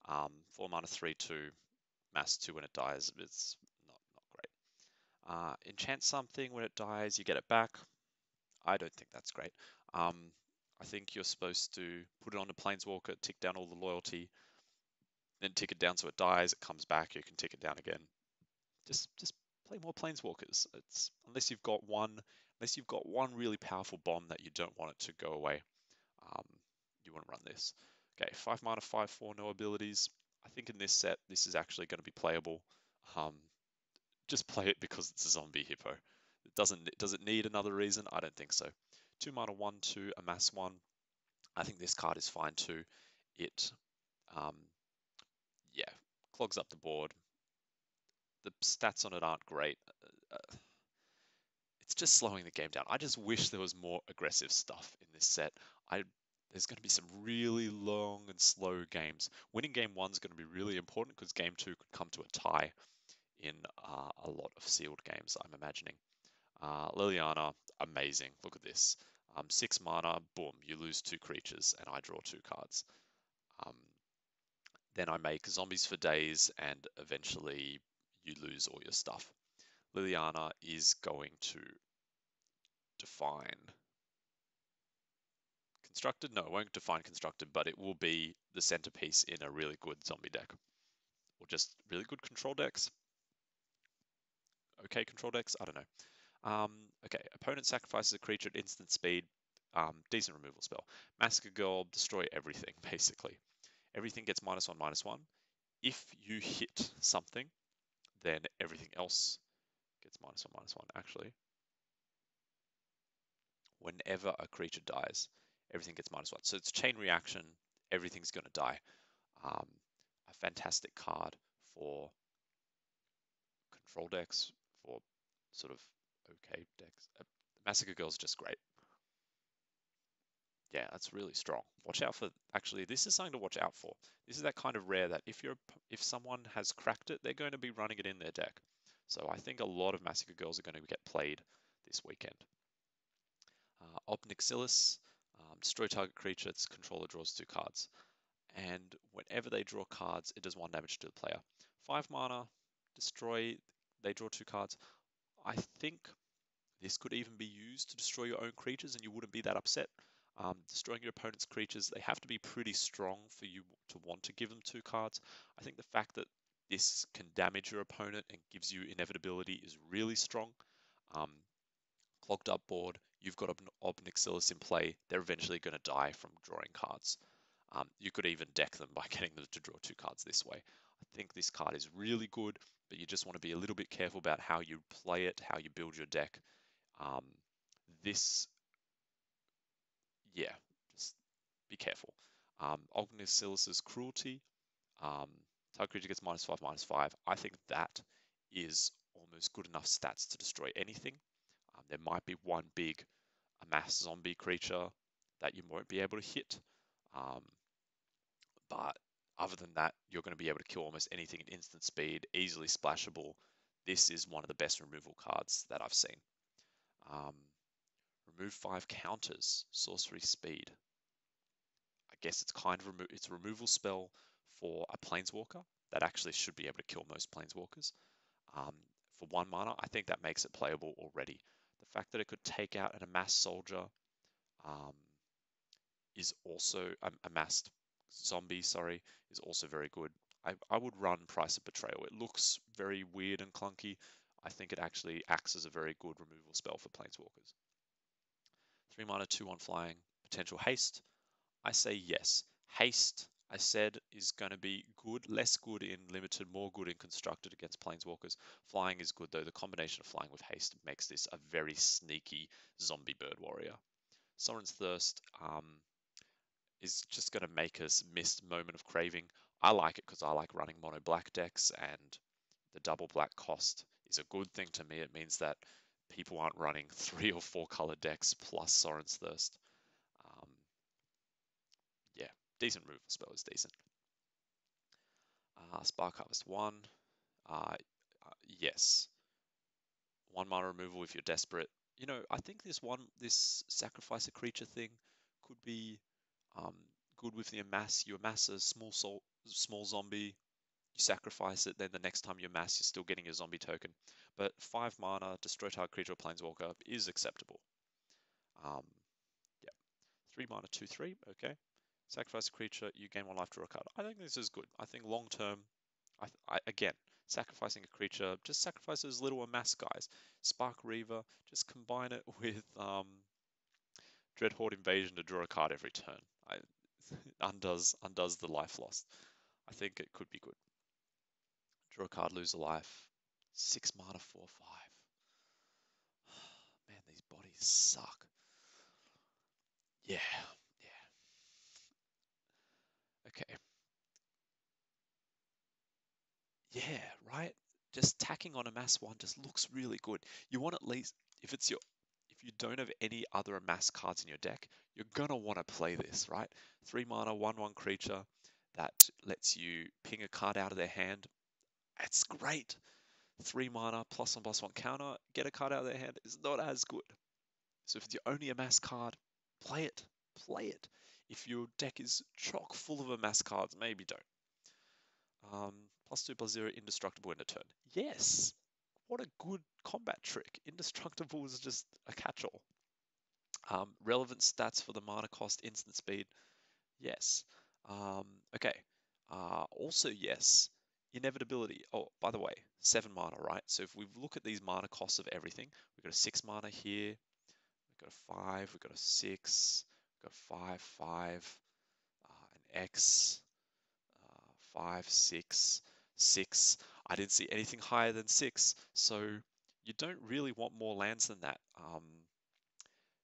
4 mana, 3/2. Mass 2 when it dies. It's not great. Enchant something when it dies, you get it back. I don't think that's great. I think you're supposed to put it on a Planeswalker, tick down all the loyalty, then tick it down so it dies, it comes back, you can tick it down again. Just play more Planeswalkers. Unless you've got one really powerful bomb that you don't want it to go away, you want to run this. Okay, 5 mana, 5/4, no abilities. I think in this set, this is actually going to be playable. Just play it because it's a zombie hippo. Does it need another reason? I don't think so. 2 mana, 1/2, amass 1. I think this card is fine too. It, yeah, clogs up the board. The stats on it aren't great. It's just slowing the game down. I just wish there was more aggressive stuff in this set. There's going to be some really long and slow games. Winning game 1 is going to be really important because game 2 could come to a tie in a lot of sealed games, I'm imagining. Liliana, amazing. Look at this. 6 mana, boom, you lose 2 creatures and I draw 2 cards. Then I make zombies for days and eventually you lose all your stuff. Liliana is going to define constructed. No, it won't define constructed, but it will be the centerpiece in a really good zombie deck. Or just really good control decks. Okay control decks, I don't know. Okay, opponent sacrifices a creature at instant speed. decent removal spell. Massacre Girl, destroy everything, basically. Everything gets -1/-1. If you hit something, then everything else gets -1/-1. Actually, whenever a creature dies, everything gets -1. So it's chain reaction, everything's going to die. A fantastic card for control decks, for sort of okay decks. Massacre Girl is just great. Yeah, that's really strong. Watch out for, actually, this is something to watch out for. This is that kind of rare that if someone has cracked it, they're going to be running it in their deck. So I think a lot of Massacre Girls are going to get played this weekend. Ob Nixilis, destroy target creature, its controller draws 2 cards. And whenever they draw cards, it does 1 damage to the player. 5 mana, destroy, they draw 2 cards. I think this could even be used to destroy your own creatures and you wouldn't be that upset. Destroying your opponent's creatures, they have to be pretty strong for you to want to give them 2 cards. I think the fact that this can damage your opponent and gives you inevitability is really strong. Clogged up board, you've got Ob Nixilis in play, they're eventually going to die from drawing cards. You could even deck them by getting them to draw 2 cards this way. I think this card is really good, but you just want to be a little bit careful about how you play it, how you build your deck. Yeah, just be careful. Ob Nixilis' Cruelty, target creature gets -5/-5. I think that is almost good enough stats to destroy anything. There might be one big amass zombie creature that you won't be able to hit. But other than that, you're going to be able to kill almost anything at instant speed, easily splashable. This is one of the best removal cards that I've seen. Remove 5 counters, sorcery speed. I guess it's kind of it's a removal spell for a planeswalker that actually should be able to kill most planeswalkers. For 1 mana, I think that makes it playable already. The fact that it could take out an amassed soldier is also amassed zombie, sorry, is also very good. I would run Price of Betrayal. It looks very weird and clunky. I think it actually acts as a very good removal spell for planeswalkers. 3 mana, 2/1 flying, potential haste. I say yes. Haste, I said, is going to be good, less good in limited, more good in constructed against planeswalkers. Flying is good though. The combination of flying with haste makes this a very sneaky zombie bird warrior. Sovereign's Thirst is just going to make us miss Moment of Craving. I like it because I like running mono black decks, and the double black cost is a good thing to me. It means that people aren't running 3 or 4 color decks plus Sovereign's Thirst. Yeah, decent removal spell is decent. Spark Harvest 1. Yes. 1 mana removal if you're desperate. You know, I think this sacrifice a creature thing could be good with the amass. You amass a small zombie, you sacrifice it, then the next time you amass, you're still getting your zombie token. But 5 mana, destroy target creature or planeswalker is acceptable. Yeah. 3 mana, 2/3, okay. Sacrifice a creature, you gain 1 life, draw a card. I think this is good. I think long term, again, sacrificing a creature, just sacrifice those little amass guys. Spark Reaver, just combine it with Dreadhorde Invasion to draw a card every turn. Undoes the life lost. I think it could be good. Draw a card, lose a life. 6 mana, 4/5. Man, these bodies suck. Yeah. Okay. Yeah, right? Just tacking on amass 1 just looks really good. You want at least, if you don't have any other amass cards in your deck, you're gonna want to play this, right? 3 mana, 1/1 creature that lets you ping a card out of their hand. It's great. 3 mana, +1/+1 counter, get a card out of their hand is not as good. So if it's your only amass card, play it. Play it. If your deck is chock full of amass cards, maybe don't. +2/+0, indestructible in a turn. Yes! What a good combat trick. Indestructible is just a catch-all. Relevant stats for the mana cost, instant speed. Yes. Okay. Also, yes. Inevitability. Oh, by the way, 7 mana, right? So if we look at these mana costs of everything, we've got a 6 mana here, we've got got a 5, we've got a 6, we've got 5, 5, an X, 5, 6, 6. I didn't see anything higher than 6, so you don't really want more lands than that.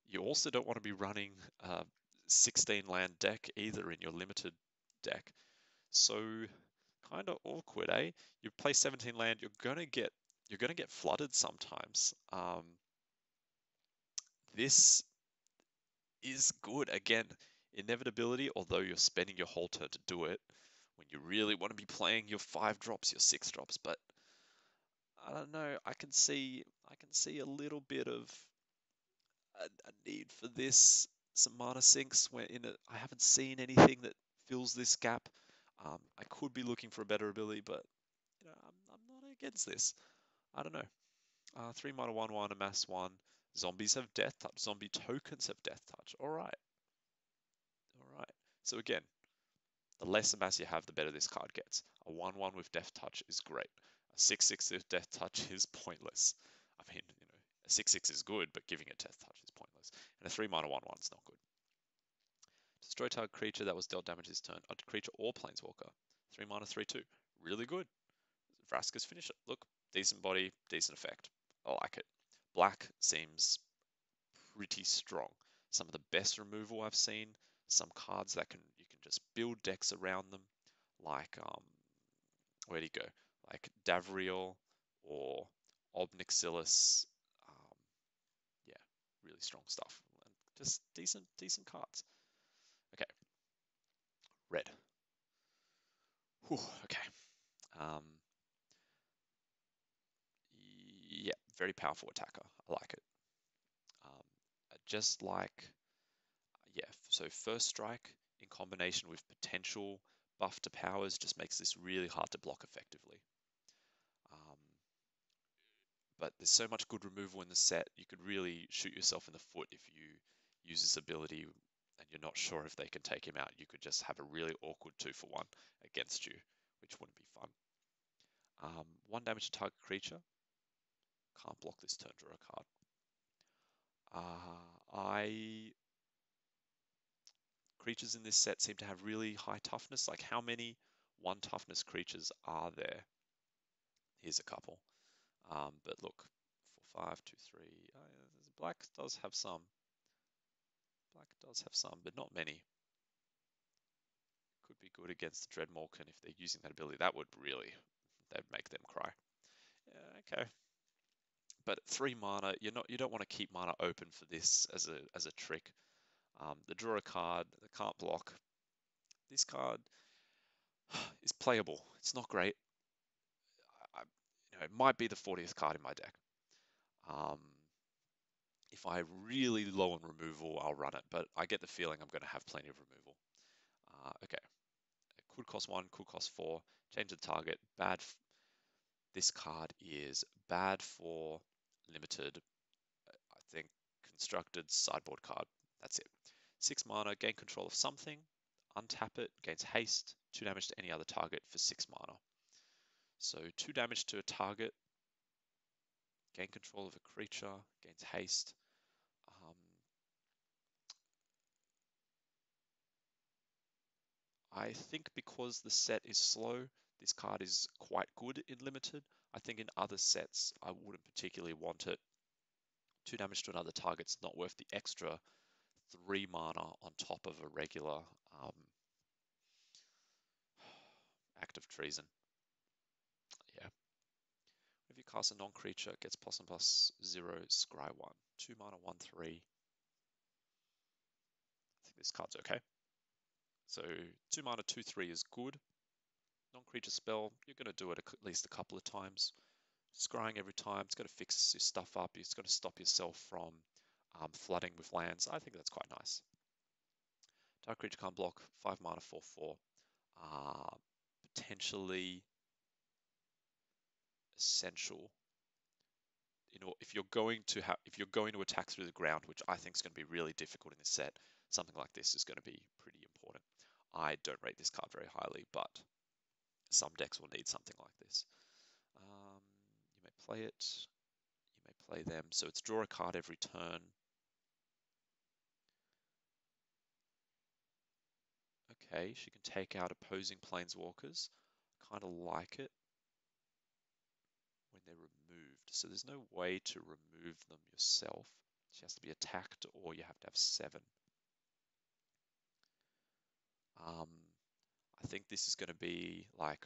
You also don't want to be running a 16 land deck either in your limited deck. So kind of awkward, eh? You play 17 land, you're gonna get flooded sometimes. This is good. Again, inevitability, although you're spending your whole turn to do it, when you really want to be playing your 5 drops, your 6 drops, but I don't know, I can see a little bit of a need for this, some mana sinks where I haven't seen anything that fills this gap. I could be looking for a better ability, but I'm not against this. I don't know. 3 mana 1/1, amass 1. Zombies have death touch. Zombie tokens have death touch. All right. So again, the less amass you have, the better this card gets. A 1/1 with death touch is great. A 6/6 with death touch is pointless. I mean, a 6/6 is good, but giving it death touch is pointless. And a 3 mana 1/1 is not good. Destroy target creature that was dealt damage this turn. A creature or planeswalker. 3 mana 3/2. Really good. Vraska's Finisher. Look, decent body, decent effect. I like it. Black seems pretty strong. Some of the best removal I've seen. Some cards that you can just build decks around them, like where do you go? Like Davriel or Ob Nixilis. Yeah, really strong stuff. And just decent cards. Okay, red. Whew, okay. Yeah, very powerful attacker. I like it. Just like, yeah, so first strike in combination with potential buff to powers just makes this really hard to block effectively. But there's so much good removal in the set, you could really shoot yourself in the foot if you use this ability and you're not sure if they can take him out. You could just have a really awkward 2-for-1 against you, which wouldn't be fun. 1 damage to target creature. Can't block this turn, draw a card. Creatures in this set seem to have really high toughness. Like, how many 1 toughness creatures are there? Here's a couple. But look, 4, 5, 2, 3. Black does have some. But not many. Could be good against the Dreadmorkan if they're using that ability. That'd make them cry. Yeah, okay. But 3 mana, you don't want to keep mana open for this as a trick. The draw a card, the can't block. This card is playable. It's not great. It might be the 40th card in my deck. If I'm really low on removal, I'll run it, but I get the feeling I'm going to have plenty of removal. Okay. It could cost 1, could cost 4. Change the target. Bad. This card is bad for limited. I think constructed sideboard card. That's it. 6 mana, gain control of something. Untap it, gains haste. 2 damage to any other target for 6 mana. So 2 damage to a target. Gain control of a creature, gains haste. I think because the set is slow, this card is quite good in limited. I think in other sets, I wouldn't particularly want it. 2 damage to another target's not worth the extra 3 mana on top of a regular act of treason. Yeah. If you cast a non-creature, it gets +1/+0, scry 1. 2 mana, 1/3. I think this card's okay. So 2 mana, 2/3 is good. Non-creature spell, you're going to do it at least a couple of times. Scrying every time, it's going to fix your stuff up. It's going to stop yourself from flooding with lands. I think that's quite nice. Dark creature can't block. 5 mana, 4/4. Potentially essential. If you're going to attack through the ground, which I think is going to be really difficult in this set, something like this is going to be pretty important. I don't rate this card very highly, but some decks will need something like this. You may play it. You may play them. So it's draw a card every turn. okay. She can take out opposing planeswalkers. Kind of like it when they're removed. So there's no way to remove them yourself. She has to be attacked, or you have to have 7. I think this is going to be like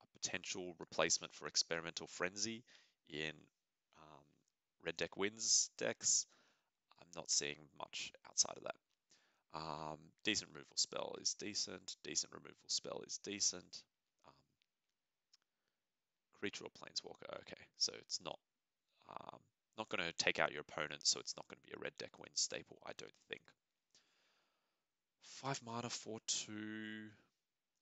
a potential replacement for Experimental Frenzy in Red Deck Wins decks. I'm not seeing much outside of that. Decent removal spell is decent. Decent removal spell is decent. Creature or planeswalker, okay. So it's not going to take out your opponent, so it's not going to be a Red Deck Win staple, I don't think. 5 mana, 4/2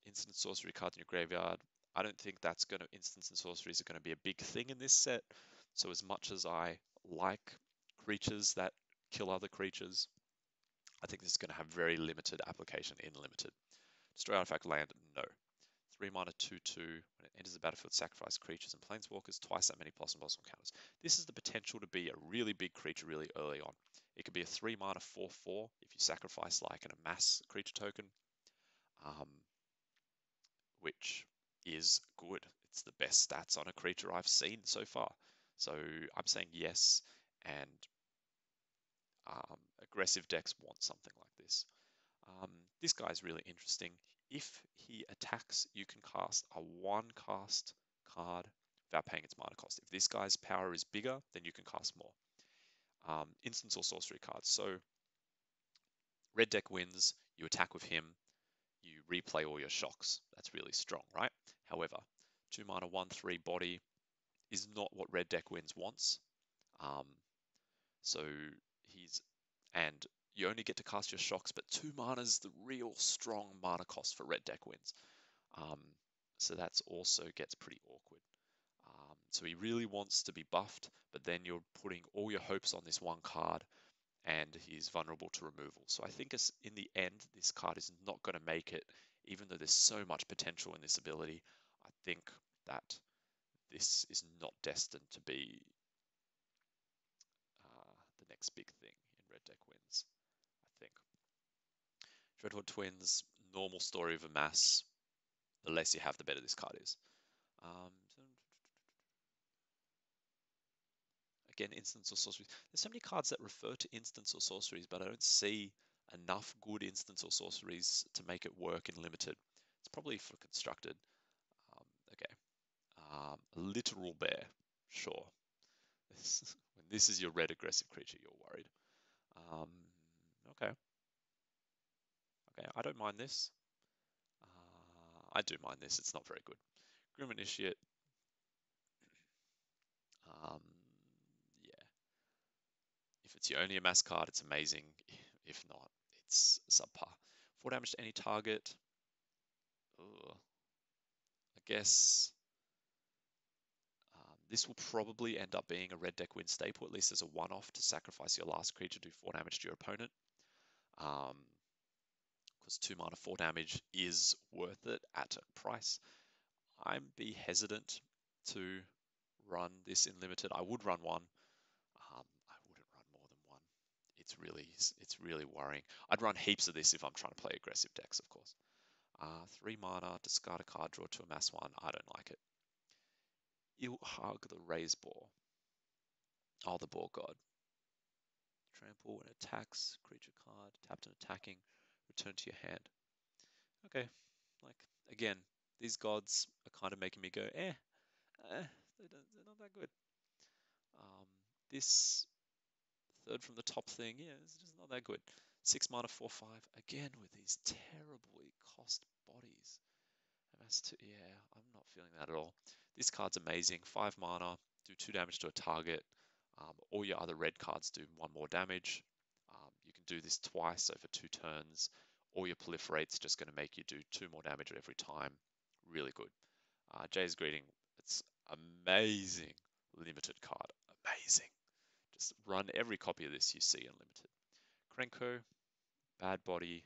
instant sorcery card in your graveyard. I don't think that's going to, instants and sorceries are going to be a big thing in this set. So as much as I like creatures that kill other creatures, I think this is going to have very limited application in limited. Destroy artifact land, no. 3 mana, 2/2. When it enters the battlefield, sacrifice creatures and planeswalkers, twice that many plus and plus counters. This is the potential to be a really big creature really early on. It could be a 3 mana, 4/4 if you sacrifice like an amass creature token, which is good. It's the best stats on a creature I've seen so far. So I'm saying yes, and aggressive decks want something like this. This guy's really interesting. If he attacks, you can cast a 1-cast card without paying its mana cost. If this guy's power is bigger, then you can cast more. Instants or sorcery cards. So Red Deck Wins, you attack with him, you replay all your shocks. That's really strong, right? However, 2 mana, 1/3 body is not what Red Deck Wins wants. So and you only get to cast your shocks, but 2 mana is the real strong mana cost for Red Deck Wins. So that's also gets pretty awkward. So he really wants to be buffed, but then you're putting all your hopes on this 1 card, and he's vulnerable to removal. So I think in the end, this card is not going to make it, even though there's so much potential in this ability. I think that this is not destined to be the next big thing in Red Deck Wins, I think. Dreadhorde Twins, normal story of amass. The less you have, the better this card is. Again, instants or sorceries. There's so many cards that refer to instants or sorceries, but I don't see enough good instants or sorceries to make it work in limited. It's probably for constructed. Okay. Literal Bear, sure. When this is your red aggressive creature, you're worried. Okay. Okay, I don't mind this. I do mind this. It's not very good. Grim Initiate. Yeah. If it's your only amass card, it's amazing. If not, it's subpar. 4 damage to any target. Ugh. I guess this will probably end up being a Red Deck Win staple, at least as a one-off to sacrifice your last creature to do 4 damage to your opponent. Because 2 mana, 4 damage is worth it at a price. I'd be hesitant to run this in limited. I would run 1. I wouldn't run more than 1. It's really worrying. I'd run heaps of this if I'm trying to play aggressive decks, of course. 3 mana, discard a card, draw 2, amass 1. I don't like it. Ilhag the Raise Boar. Oh, the Boar God. Trample and attacks, creature card, tapped and attacking, return to your hand. Okay, like, again, these gods are kind of making me go, they're not that good. This third from the top thing, yeah, it's just not that good. 6 mana, 4/5, again with these terribly cost bodies. Yeah, I'm not feeling that at all. This card's amazing. 5 mana, do 2 damage to a target. All your other red cards do 1 more damage. You can do this twice over 2 turns. All your proliferate's just going to make you do 2 more damage every time. Really good. Jay's Greeting, it's amazing limited card. Amazing. Just run every copy of this you see in limited. Krenko, bad body.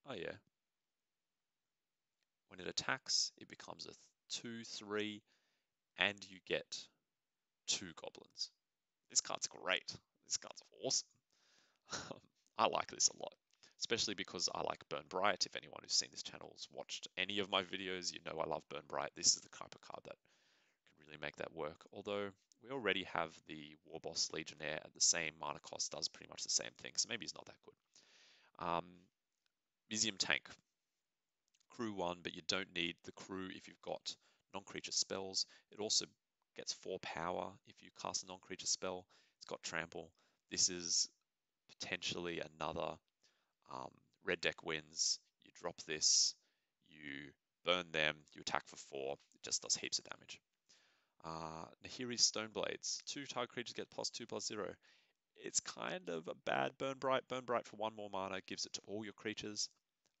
Oh yeah. When it attacks, it becomes a 2/3, and you get 2 goblins. This card's great. This card's awesome. I like this a lot. especially because I like Burn Bright. If anyone who's seen this channel has watched any of my videos, you know I love Burn Bright. This is the type of card that can really make that work. Although we already have the Warboss Legionnaire at the same mana cost, does pretty much the same thing, so maybe he's not that good. Museum Tank. Crew 1, but you don't need the crew if you've got non-creature spells. It also gets 4 power if you cast a non-creature spell. It's got trample. This is potentially another red deck wins. You drop this, you burn them, you attack for 4. It just does heaps of damage. Nahiri's Stoneblades. 2 target creatures get +2/+0. It's kind of a bad Burn Bright. Burn Bright for 1 more mana gives it to all your creatures.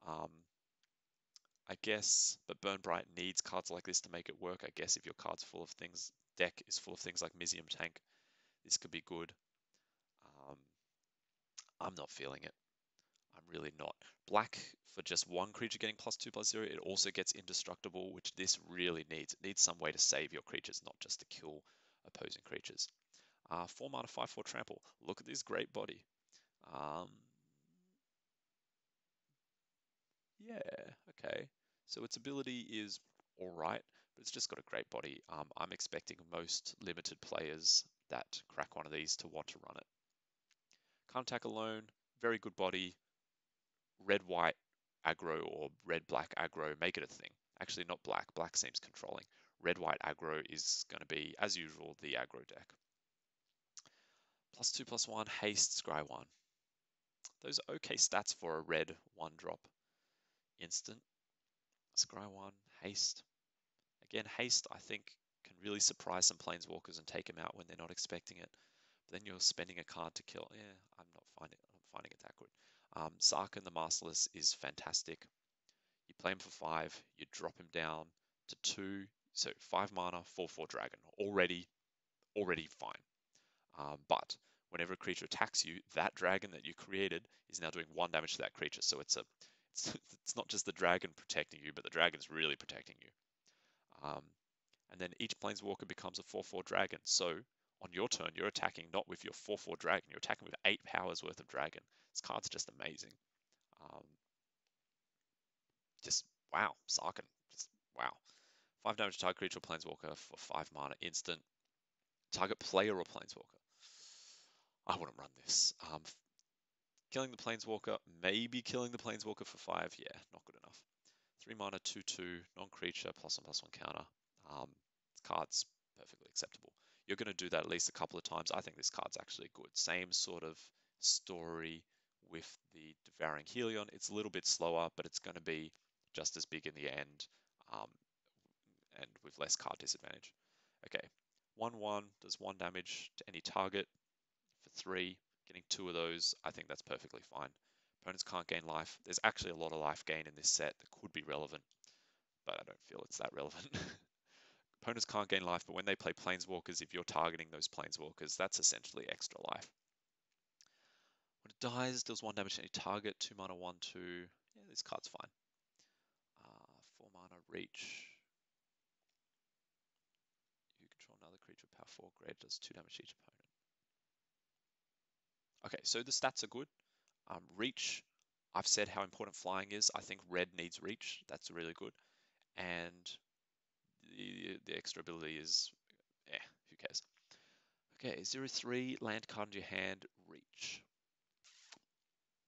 I guess, but Burn Bright needs cards like this to make it work. I guess if your card's full of things, deck is full of things like Museum Tank, this could be good. I'm not feeling it. I'm really not. Black for just 1 creature getting +2/+0. It also gets Indestructible, which this really needs. It needs some way to save your creatures, not just to kill opposing creatures. 4 mana, 5/4 trample. Look at this great body. Yeah, okay. So its ability is all right, but it's just got a great body. I'm expecting most limited players that crack one of these to want to run it. Can't attack alone, very good body. Red-white aggro or red-black aggro, make it a thing. Actually, not black. Black seems controlling. Red-white aggro is going to be, as usual, the aggro deck. +2/+1, haste, scry 1. Those are okay stats for a red 1-drop instant. Scry 1, haste. Again, haste, I think, can really surprise some planeswalkers and take them out when they're not expecting it. But then you're spending a card to kill. Yeah, I'm not finding it that good. Sarkhan the Masterless is fantastic. You play him for 5, you drop him down to 2, so 5 mana, 4/4 dragon. Already fine. But whenever a creature attacks you, that dragon that you created is now doing 1 damage to that creature. So it's not just the dragon protecting you, but the dragon's really protecting you. And then each planeswalker becomes a 4/4 dragon. So on your turn, you're attacking not with your 4/4 dragon, you're attacking with 8 powers worth of dragon. This card's just amazing. Just wow, Sarkhan, just wow. 5 damage to target creature or planeswalker for 5 mana instant. Target player or planeswalker. I wouldn't run this. Killing the planeswalker, maybe killing the planeswalker for 5. Yeah, not good enough. 3 mana, 2/2, non-creature, +1/+1 counter. This card's perfectly acceptable. You're going to do that at least a couple of times. I think this card's actually good. Same sort of story with the Devouring Helion. It's a little bit slower, but it's going to be just as big in the end, and with less card disadvantage. Okay, 1/1 does 1 damage to any target for 3. Getting 2 of those, I think that's perfectly fine. Opponents can't gain life. There's actually a lot of life gain in this set that could be relevant, but I don't feel it's that relevant. Opponents can't gain life, but when they play planeswalkers, if you're targeting those planeswalkers, that's essentially extra life. When it dies, deals 1 damage to any target, 2 mana, 1/2. Yeah, this card's fine. 4 mana, reach. You control another creature, power 4, great, does 2 damage to each opponent. Okay, so the stats are good. Reach, I've said how important flying is. I think red needs reach. That's really good. And the extra ability is, who cares? Okay, 0/3, land card in your hand, reach.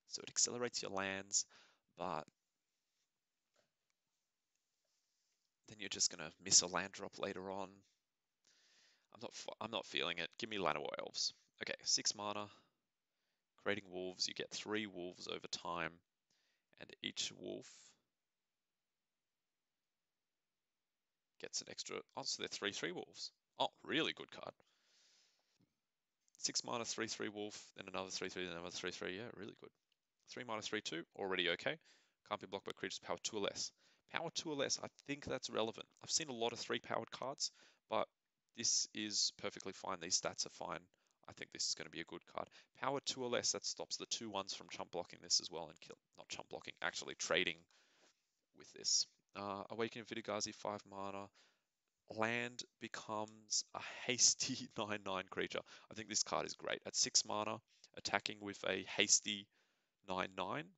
So it accelerates your lands, but then you're just gonna miss a land drop later on. I'm not feeling it. Give me Llanowar Elves. Okay, 6 mana, creating wolves. You get 3 wolves over time, and each wolf gets an extra. Oh, so they're 3/3 wolves. Oh, really good card. 6 mana, 3/3 wolf, then another 3/3, then another 3/3. Yeah, really good. 3 mana, 3/2, already okay. Can't be blocked by creatures power 2 or less. Power 2 or less, I think that's relevant. I've seen a lot of 3-powered cards, but this is perfectly fine. These stats are fine. I think this is going to be a good card. Power 2 or less, that stops the 2/1s from chump blocking this as well and kill. Not chump blocking, actually trading with this. Awakening Vidigazi, 5 mana. Land becomes a hasty 9/9 creature. I think this card is great. At 6 mana, attacking with a hasty 9/9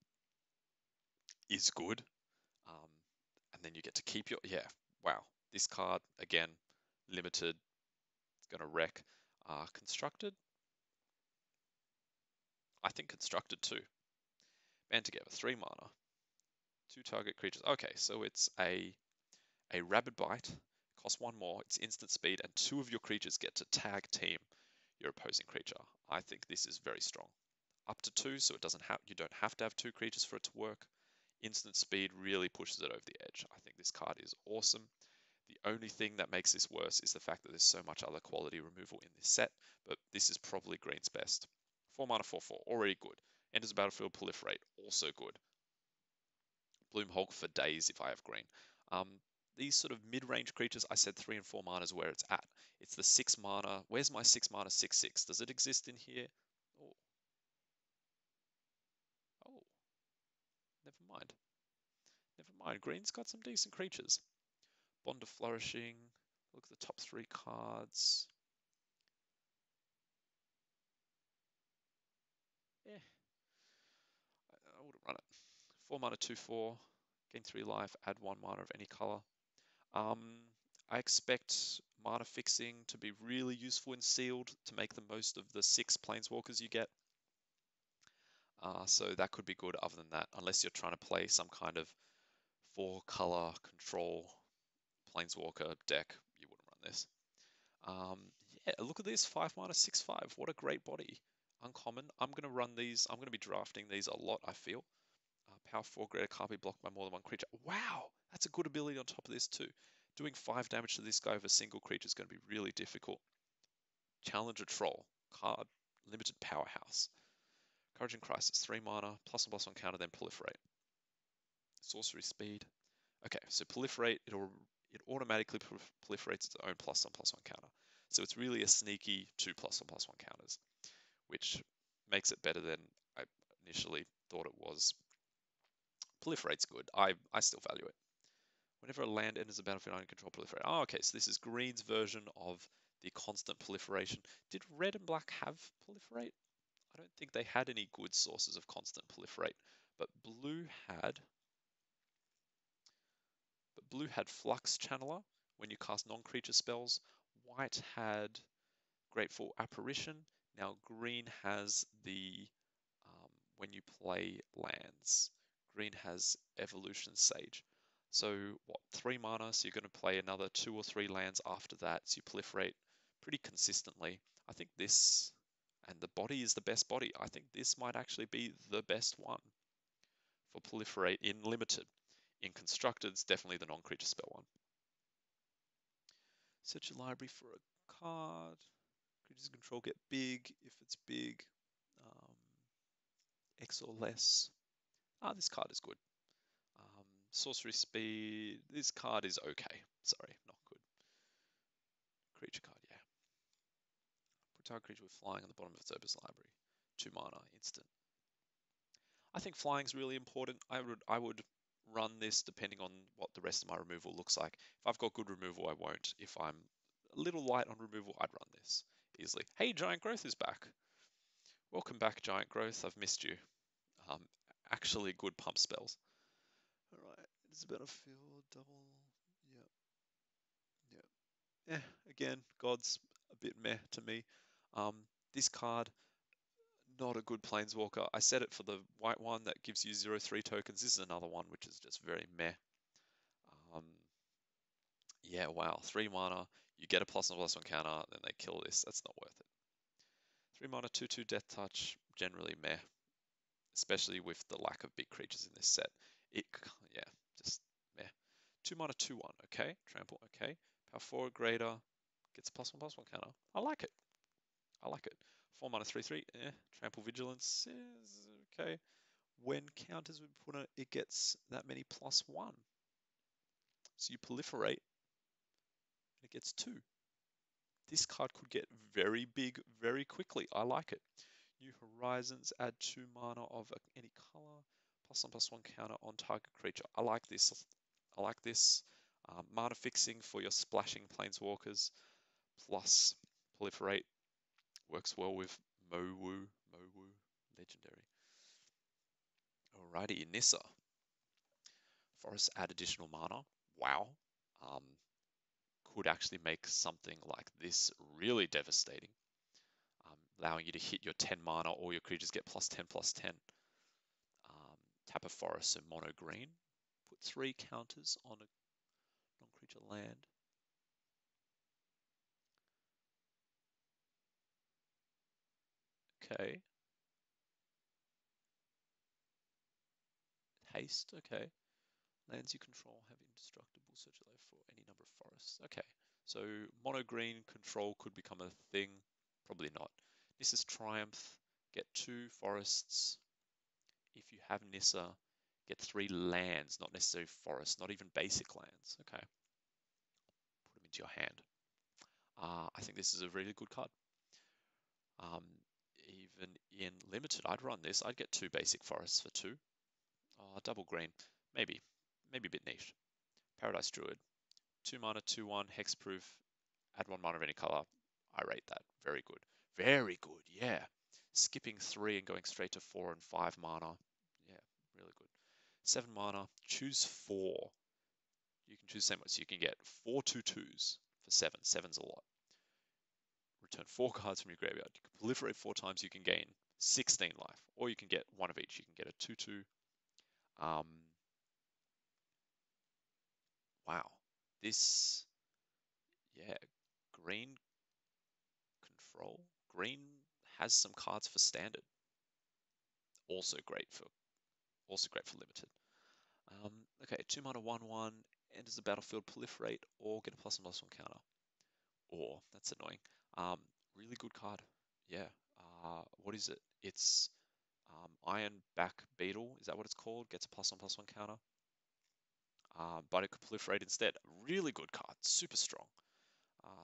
is good. And then you get to keep your, yeah, wow. This card, again, limited, it's going to wreck. Constructed? I think constructed too. Band together, 3 mana, 2 target creatures. Okay, so it's a Rabid Bite, costs 1 more, it's instant speed, and 2 of your creatures get to tag team your opposing creature. I think this is very strong. Up to 2, so it doesn't have, you don't have to have 2 creatures for it to work. Instant speed really pushes it over the edge. I think this card is awesome. The only thing that makes this worse is the fact that there's so much other quality removal in this set, but this is probably green's best. 4 mana, 4/4, already good. Enters the battlefield, proliferate, also good. Bloom Hulk for days if I have green. These sort of mid-range creatures, I said 3 and 4 mana is where it's at. It's the 6 mana. Where's my 6 mana 6/6? Does it exist in here? Oh, oh, never mind. Never mind. Green's got some decent creatures. Bond of Flourishing. Look at the top 3 cards. Yeah, I wouldn't run it. 4 mana 2/4. Gain 3 life. Add 1 mana of any color. I expect mana fixing to be really useful in Sealed to make the most of the 6 planeswalkers you get. So that could be good other than that, unless you're trying to play some kind of 4-color control planeswalker deck, you wouldn't run this. Yeah, look at this, 5 mana 6/5. What a great body. Uncommon. I'm going to run these. I'm going to be drafting these a lot, I feel. Power 4 greater can't be blocked by more than 1 creature. Wow, that's a good ability on top of this too. Doing 5 damage to this guy with a single creature is going to be really difficult. Challenger Troll. Card. Limited powerhouse. Courage and Crisis. 3 mana, +1/+1 counter, then proliferate. Sorcery speed. Okay, so proliferate, it automatically proliferates its own +1/+1 counter. So it's really a sneaky 2 +1/+1 counters, which makes it better than I initially thought it was. Proliferate's good. I still value it. Whenever a land enters the battlefield under control, proliferate. Oh, okay, so this is green's version of the constant proliferation. Did red and black have proliferate? I don't think they had any good sources of constant proliferate, but blue had Flux Channeler when you cast non-creature spells. White had Grateful Apparition. Now green has the when you play lands. Green has Evolution Sage. So what, 3 mana, so you're going to play another 2 or 3 lands after that, so you proliferate pretty consistently. I think this, and the body is the best body. I think this might actually be the best one for proliferate in limited. In constructed, it's definitely the non-creature spell one. Search your library for a card. Creatures control get big if it's big. X or less. This card is good. Sorcery speed. This card is okay. Sorry, not good. Creature card, yeah. Put target creature with flying on the bottom of its opus library. 2 mana, instant. I think flying is really important. I would run this depending on what the rest of my removal looks like. If I've got good removal, I won't. If I'm a little light on removal, I'd run this easily. Hey, Giant Growth is back. Welcome back, Giant Growth. I've missed you. Actually good pump spells. Alright, it's Battlefield, double, yeah. Again, God's a bit meh to me. This card, not a good Planeswalker. I said it for the white one that gives you 0/3 tokens. This is another one which is just very meh. Yeah, wow, 3 mana, you get a +1/+1 counter, then they kill this. That's not worth it. 3 mana, 2/2 Death Touch, generally meh. Especially with the lack of big creatures in this set. Yeah, just meh. 2 mana, 2/1, okay. Trample, okay. Power 4 greater, gets a +1/+1 counter. I like it. 4 mana, 3/3, Trample Vigilance is okay. When counters would put on it, it gets that many +1. So you proliferate, and it gets 2. This card could get very big very quickly. I like it. New Horizons, add 2 mana of any color, +1/+1 counter on target creature. I like this. Mana fixing for your splashing planeswalkers, plus proliferate, works well with Mowu, legendary. Alrighty, Nissa. Forests add additional mana. Wow. Could actually make something like this really devastating. Allowing you to hit your 10 mana, all your creatures get +10/+10. Tap a forest, so mono green. Put 3 counters on a non-creature land. Okay. Haste, okay. Lands you control have indestructible search life for any number of forests. Okay, so mono green control could become a thing. Probably not. Nissa's Triumph, get 2 forests. If you have Nissa, get 3 lands, not necessarily forests, not even basic lands. Okay. Put them into your hand. I think this is a really good card. Even in limited, I'd run this. I'd get 2 basic forests for 2. Double green, maybe a bit niche. Paradise Druid, 2 mana, 2/1, hexproof, add 1 mana of any color. I rate that. Very good. Very good, yeah. Skipping 3 and going straight to 4 and 5 mana. Yeah, really good. 7 mana, choose 4. You can choose the same way. So you can get 4 2/2s for 7. 7's a lot. Return 4 cards from your graveyard. You can proliferate 4 times. You can gain 16 life. Or you can get 1 of each. You can get a 2/2. Wow. This, yeah, green control. Green has some cards for standard. Also great for limited. Okay, 2 mana 1/1, enters the battlefield, proliferate, or get a +1/+1 counter. Or, that's annoying. Really good card. Yeah. What is it? It's Ironback Beetle. Is that what it's called? Gets a +1/+1 counter. But it could proliferate instead. Really good card. Super strong.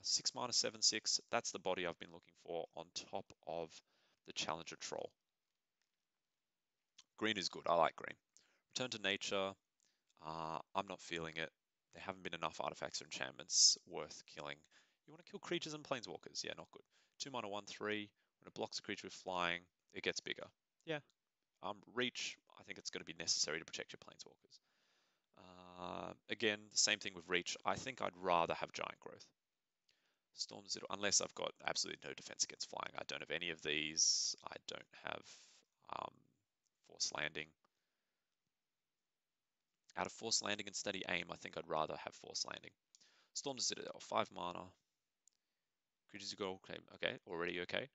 6 mana 7/6. That's the body I've been looking for on top of the Challenger Troll. Green is good. I like green. Return to nature. I'm not feeling it. There haven't been enough artifacts or enchantments worth killing. You want to kill creatures and planeswalkers. Yeah, not good. 2 mana 1/3. When it blocks a creature with flying, it gets bigger. Yeah. Reach, I think it's going to be necessary to protect your planeswalkers. Again, the same thing with Reach. I think I'd rather have Giant Growth. Storm Zero, unless I've got absolutely no defense against flying. I don't have any of these. I don't have Force Landing. Out of Force Landing and Steady Aim, I think I'd rather have Force Landing. Storm Citadel, 5 mana. Creatures you go, okay, already okay.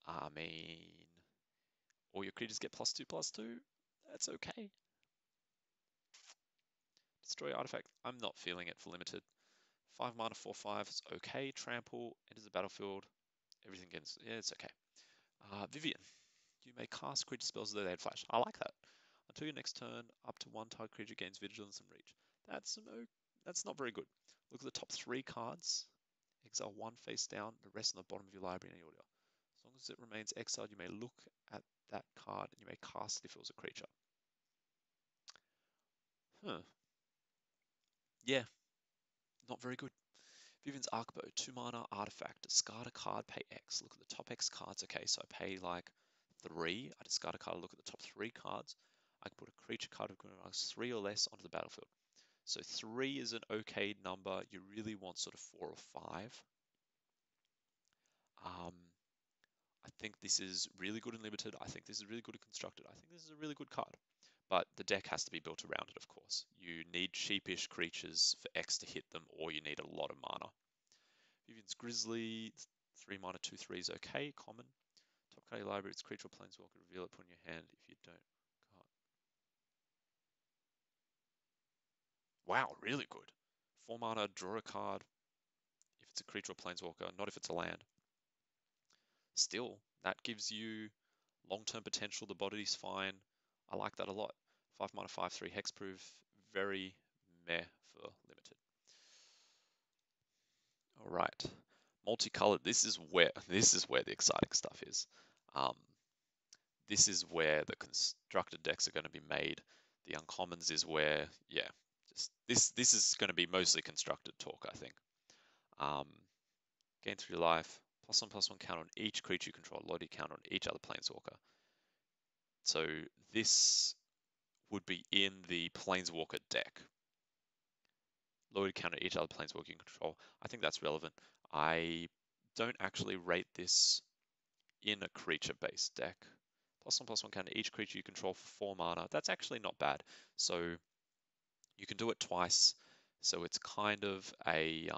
I mean, all your creatures get +2/+2. That's okay. Destroy artifact. I'm not feeling it for limited. 5 mana 4/5 is okay. Trample, enters the battlefield. Everything gets, yeah, it's okay. Vivien. You may cast creature spells as though they had flash. I like that. Until your next turn, up to 1 target creature gains vigilance and reach. That's not very good. Look at the top 3 cards. Exile 1 face down, the rest on the bottom of your library in any order. As long as it remains exiled, you may look at that card and you may cast it if it was a creature. Huh. Yeah, not very good. Vivien's Arcbow, 2 mana artifact, discard a card, pay X. Look at the top X cards. Okay, so I pay like 3. I discard a card, look at the top 3 cards. I can put a creature card of 3 or less onto the battlefield. So 3 is an okay number. You really want sort of 4 or 5. I think this is really good in limited. I think this is really good in constructed. I think this is a really good card. But the deck has to be built around it, of course. You need sheepish creatures for X to hit them, or you need a lot of mana. Vivien's Grizzly, 3 mana 2/3 is okay, common. Top card of your library, it's creature or planeswalker, reveal it, put in your hand if you don't. Wow, really good. 4 mana, draw a card. If it's a creature or planeswalker, not if it's a land. Still, that gives you long-term potential. The body's fine. I like that a lot. 5 mana 5/3 hexproof, very meh for limited. All right, multicolored. This is where the exciting stuff is. This is where the constructed decks are going to be made. The uncommons is where, yeah, just this is going to be mostly constructed talk, I think. Gain 3 life, +1/+1 counter on each creature you control, loyalty counter on each other planeswalker. So this would be in the Planeswalker deck. Lower counter each other Planeswalker you control. I think that's relevant. I don't actually rate this in a creature-based deck. +1/+1 counter each creature you control for 4 mana. That's actually not bad. So you can do it twice. So it's kind of a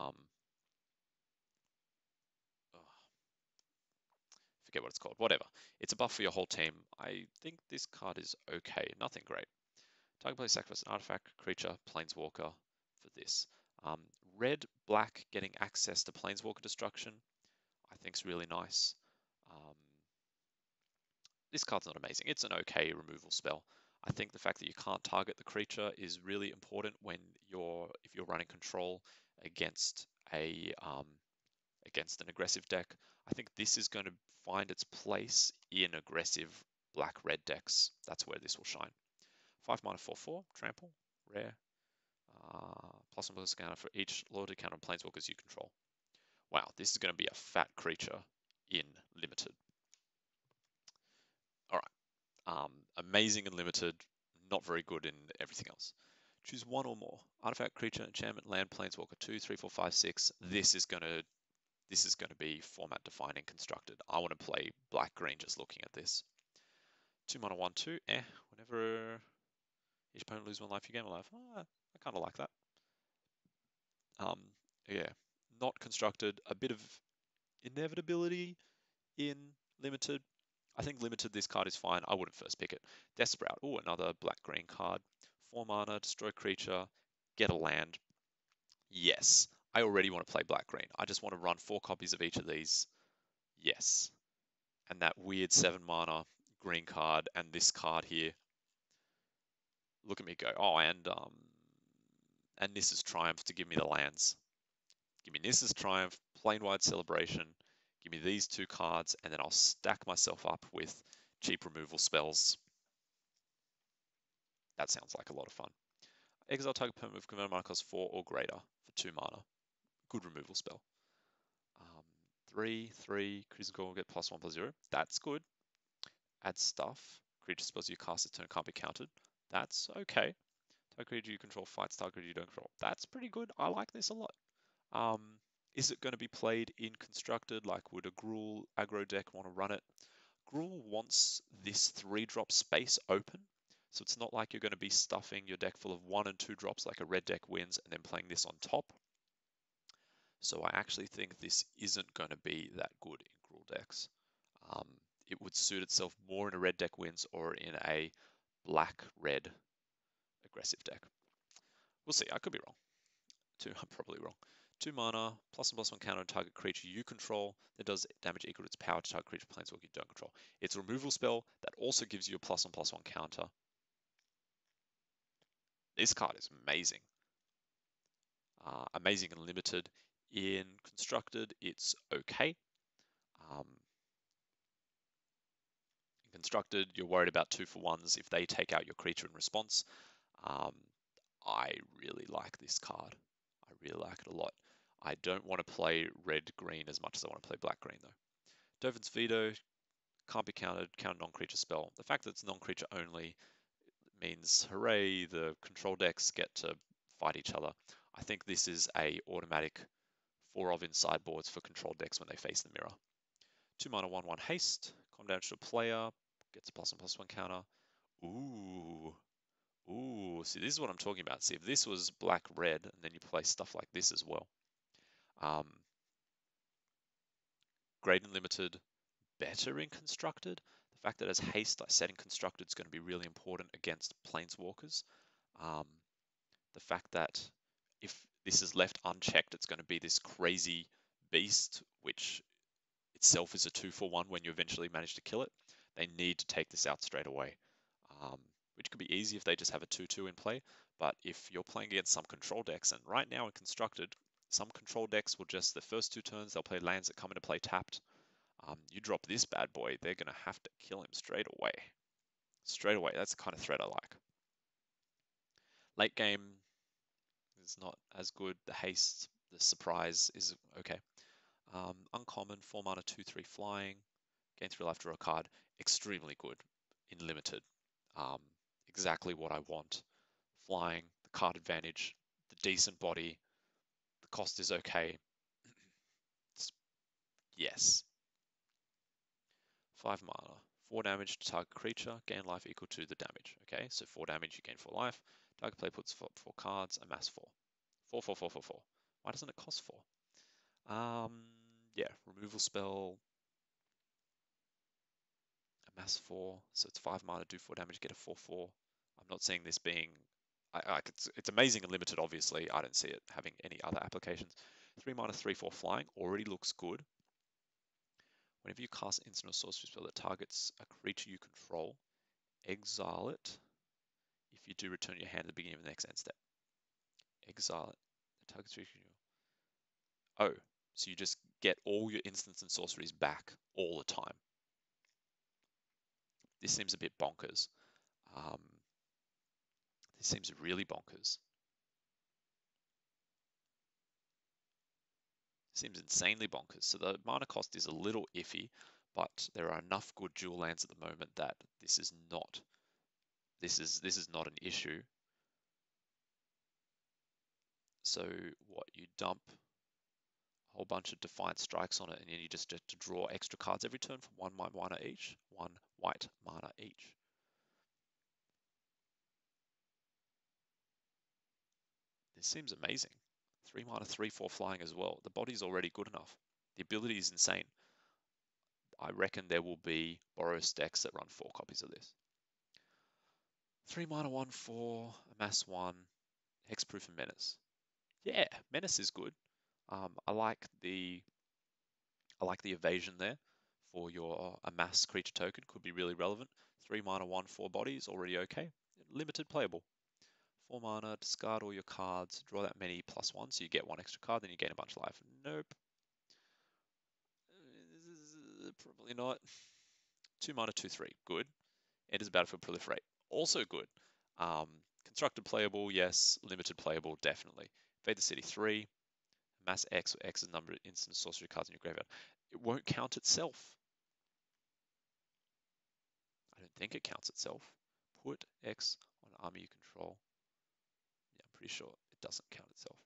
forget what it's called. Whatever. It's a buff for your whole team. I think this card is okay. Nothing great. Target player sacrifice an artifact, creature, Planeswalker for this. Red, black, getting access to Planeswalker destruction, I think is really nice. This card's not amazing. It's an okay removal spell. I think the fact that you can't target the creature is really important when if you're running control against against an aggressive deck. I think this is going to find its place in aggressive black-red decks. That's where this will shine. 5 mana 4/4, trample, rare. +1/+1 counter for each loyalty counter on planeswalkers you control. Wow, this is going to be a fat creature in limited. Alright. Amazing and limited, not very good in everything else. Choose one or more. Artifact, creature, enchantment, land, planeswalker, 2, 3, 4, 5, 6. This is going to be format defining constructed. I want to play black-green just looking at this. 2 mana 1/2. Whenever each opponent loses 1 life, you gain 1 life. I kind of like that. Yeah, not constructed. A bit of inevitability in limited. I think limited, this card is fine. I wouldn't first pick it. Death Sprout. Oh, another black-green card. 4 mana, destroy creature, get a land. Yes, I already want to play black-green. I just want to run 4 copies of each of these. Yes. And that weird 7 mana green card and this card here. Look at me go. Oh, and Nissa's Triumph to give me the lands. Give me Nissa's Triumph, Planewide Celebration. Give me these 2 cards, and then I'll stack myself up with cheap removal spells. That sounds like a lot of fun. Exile target permanent with converted mana cost 4 or greater for 2 mana. Good removal spell. 3/3, critical will get +1/+0. That's good. Add stuff. Creature spells you cast a turn can't be countered. That's okay. Target creature you control fights target creature you don't control. That's pretty good. I like this a lot. Is it going to be played in constructed? Like, would a Gruul aggro deck want to run it? Gruul wants this 3-drop space open, so it's not like you're going to be stuffing your deck full of 1 and 2 drops like a red deck wins and then playing this on top. So I actually think this isn't going to be that good in Gruul decks. It would suit itself more in a red deck wins or in a black-red aggressive deck. We'll see. I could be wrong. I'm probably wrong. 2 mana, +1/+1 counter on target creature you control that does damage equal to its power to target creature planeswalker you don't control. It's a removal spell that also gives you a +1/+1 counter. This card is amazing. Amazing and limited. In constructed, it's okay. In constructed, you're worried about 2-for-1s if they take out your creature in response. I really like this card. I really like it a lot. I don't want to play red-green as much as I want to play black-green, though. Dovin's Veto can't be countered, counter non-creature spell. The fact that it's non-creature only means, hooray, the control decks get to fight each other. I think this is a automatic 4-of in sideboards for control decks when they face the mirror. 2 mana 1/1 haste, calm damage to a player, gets a +1/+1 counter. Ooh. Ooh, see, this is what I'm talking about. See, if this was black-red, and then you play stuff like this as well. Great and limited, better in constructed. The fact that as haste I set in constructed is going to be really important against planeswalkers. The fact that if this is left unchecked, it's going to be this crazy beast, which itself is a 2-for-1 when you eventually manage to kill it. They need to take this out straight away, which could be easy if they just have a 2/2 in play. But if you're playing against some control decks, and right now in constructed, some control decks will just, the first 2 turns, they'll play lands that come into play tapped. You drop this bad boy, they're going to have to kill him straight away. Straight away, that's the kind of threat I like. Late game is not as good. The haste, the surprise is okay. Uncommon, 4 mana, 2/3 flying. Gain 3 life, draw a card. Extremely good in limited. exactly what I want. Flying, the card advantage, the decent body, the cost is okay. Yes. 5 mana. 4 damage to target creature, gain life equal to the damage. Okay, so 4 damage, you gain 4 life. Target player puts 4 cards, amass 4. 4, 4, 4, 4, 4. Why doesn't it cost 4? Yeah, removal spell, amass 4, so it's 5 mana, do 4 damage, get a 4/4. I'm not seeing this being, it's amazing and limited, obviously. I don't see it having any other applications. 3 mana, 3/4 flying already looks good. Whenever you cast instant or sorcery spell that targets a creature you control, exile it. If you do, return your hand at the beginning of the next end step. Exile it. The target's creature. Oh, so you just get all your instants and sorceries back all the time. This seems a bit bonkers. This seems really bonkers. Seems insanely bonkers. So the mana cost is a little iffy, but there are enough good dual lands at the moment that this is not an issue. So what, you dump a whole bunch of Defiant Strikes on it, and then you just get to draw extra cards every turn for 1 mana each. 1 white mana each. This seems amazing. 3 mana, 3/4 flying as well. The body's already good enough. The ability is insane. I reckon there will be Boros decks that run 4 copies of this. 3 mana, 1/4, amass 1, hexproof and menace. Yeah, menace is good. I like the evasion there for your amass creature token. Could be really relevant. 3 mana, 1/4 body is already okay. Limited playable. 4 mana, discard all your cards, draw that many +1, so you get 1 extra card, then you gain a bunch of life. Nope. Probably not. 2 mana, 2/3, good. Enters battlefield, proliferate, also good. Constructed playable, yes. Limited playable, definitely. Fade the City, 3. Mass X, or X is the number of instant sorcery cards in your graveyard. It won't count itself. I don't think it counts itself. Put X on army you control. Yeah, I'm pretty sure it doesn't count itself.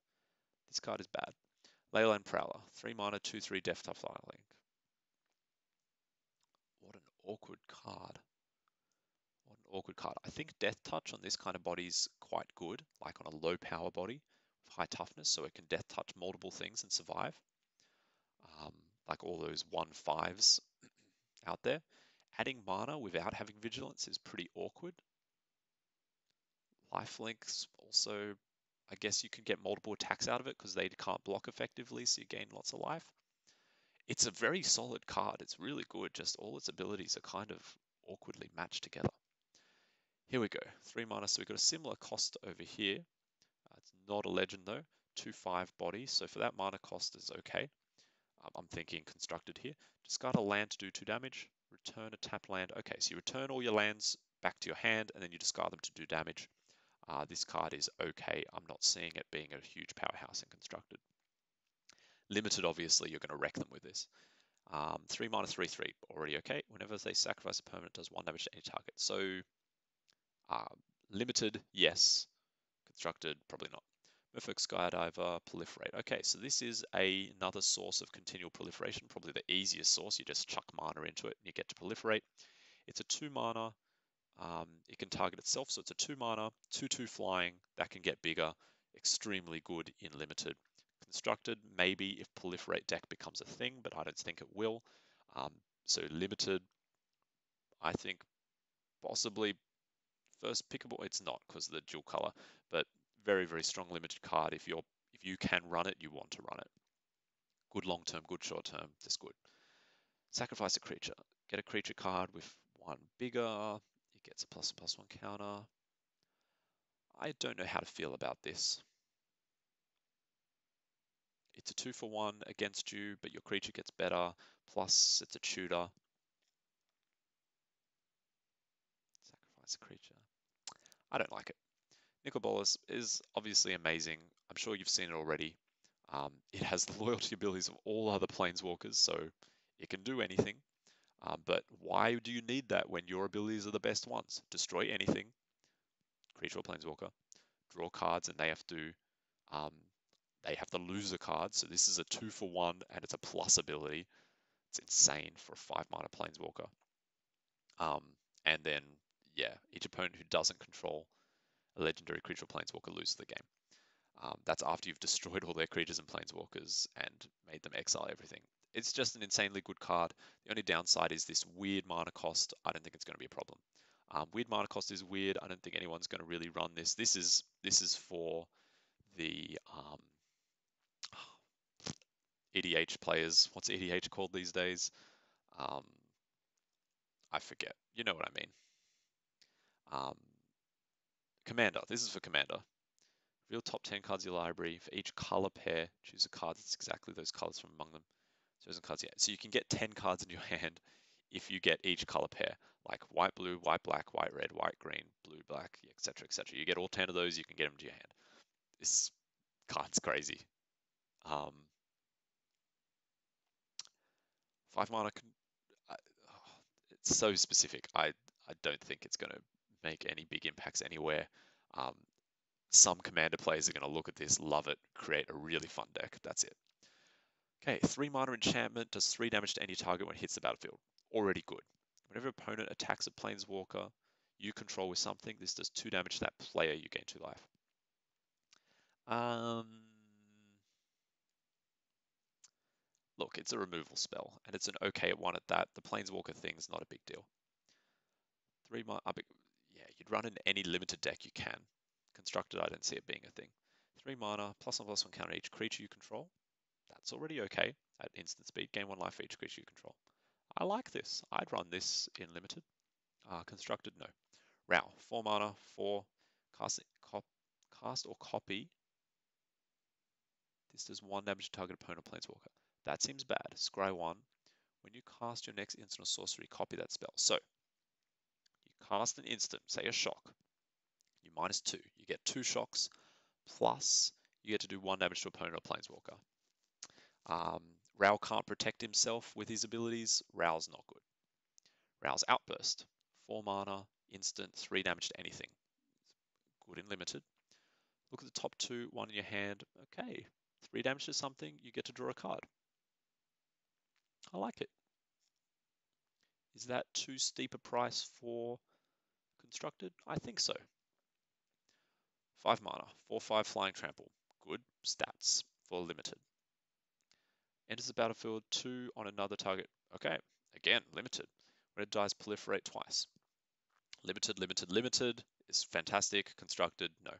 This card is bad. Leyline Prowler, 3 mana, 2/3 Death Touch Link. What an awkward card. What an awkward card. I think Death Touch on this kind of body is quite good, like on a low power body with high toughness, so it can Death Touch multiple things and survive. Like all those 1/5s out there. Adding mana without having vigilance is pretty awkward. Lifelinks also, I guess you can get multiple attacks out of it because they can't block effectively, so you gain lots of life. It's a very solid card. It's really good, just all its abilities are kind of awkwardly matched together. Here we go, 3 mana, so we've got a similar cost over here. It's not a legend though, 2/5 body, so for that mana cost is okay. I'm thinking constructed here. Discard a land to do 2 damage, return a tap land. Okay, so you return all your lands back to your hand and then you discard them to do damage. This card is okay. I'm not seeing it being a huge powerhouse in constructed. Limited, obviously, you're going to wreck them with this. 3 mana, 3/3, already okay. Whenever they sacrifice a permanent, does 1 damage to any target. So, limited, yes. Constructed, probably not. Merfolk Skydiver, proliferate. Okay, so this is another source of continual proliferation, probably the easiest source. You just chuck mana into it and you get to proliferate. It's a 2 mana. It can target itself, so it's a 2 mana, 2/2 flying. That can get bigger. Extremely good in limited. Constructed, maybe if proliferate deck becomes a thing, but I don't think it will. So limited, I think possibly first pickable. It's not because of the dual color, but very, very strong limited card. If you can run it, you want to run it. Good long term, good short term, just good. Sacrifice a creature. Get a creature card with 1 bigger. It gets a +1/+1 counter. I don't know how to feel about this. It's a 2-for-1 against you, but your creature gets better. Plus, it's a tutor. Sacrifice a creature. I don't like it. Nicol Bolas is obviously amazing. I'm sure you've seen it already. It has the loyalty abilities of all other planeswalkers, so it can do anything. But why do you need that when your abilities are the best ones? Destroy anything, creature or planeswalker, draw cards, and they have to lose a card. So this is a 2-for-1, and it's a plus ability. It's insane for a 5-mana planeswalker. And then, yeah, each opponent who doesn't control a legendary creature or planeswalker loses the game. That's after you've destroyed all their creatures and planeswalkers and made them exile everything. It's just an insanely good card. The only downside is this weird mana cost. I don't think it's going to be a problem. Weird mana cost is weird. I don't think anyone's going to really run this. This is for the EDH players. What's EDH called these days? I forget. You know what I mean. Commander. This is for Commander. Reveal top 10 cards of your library. For each color pair, choose a card that's exactly those colors from among them. Chosen cards, yeah. So you can get 10 cards in your hand if you get each color pair, like white, blue, white, black, white, red, white, green, blue, black, etc., etc. You get all 10 of those, you can get them to your hand. This card's crazy. 5 mana, it's so specific. I don't think it's going to make any big impacts anywhere. Some Commander players are going to look at this, love it, create a really fun deck. That's it. Okay, 3 mana enchantment does 3 damage to any target when it hits the battlefield. Already good. Whenever an opponent attacks a planeswalker you control with something, this does 2 damage to that player, you gain 2 life. Look, it's a removal spell, and it's an okay at 1 at that. The planeswalker thing's not a big deal. 3 mana, yeah, you'd run in any limited deck you can. Constructed, I don't see it being a thing. 3 mana, +1/+1 counter each creature you control. That's already okay at instant speed. Gain 1 life for each creature you control. I like this. I'd run this in limited. Constructed, no. Rao, 4 mana, 4, cast or copy. This does 1 damage to target opponent planeswalker. That seems bad. Scry 1. When you cast your next instant or sorcery, copy that spell. So, you cast an instant, say a shock. You -2. You get 2 shocks, plus you get to do 1 damage to opponent or planeswalker. Rao can't protect himself with his abilities. Rao's not good. Rao's Outburst. 4 mana, instant, 3 damage to anything. Good in limited. Look at the top 2, 1 in your hand. Okay, 3 damage to something, you get to draw a card. I like it. Is that too steep a price for constructed? I think so. 5 mana, 4/5 flying trample. Good stats for limited. Enters the battlefield 2 on another target. Okay, again, limited. When it dies, proliferate twice. Limited, limited, limited is fantastic. Constructed, no.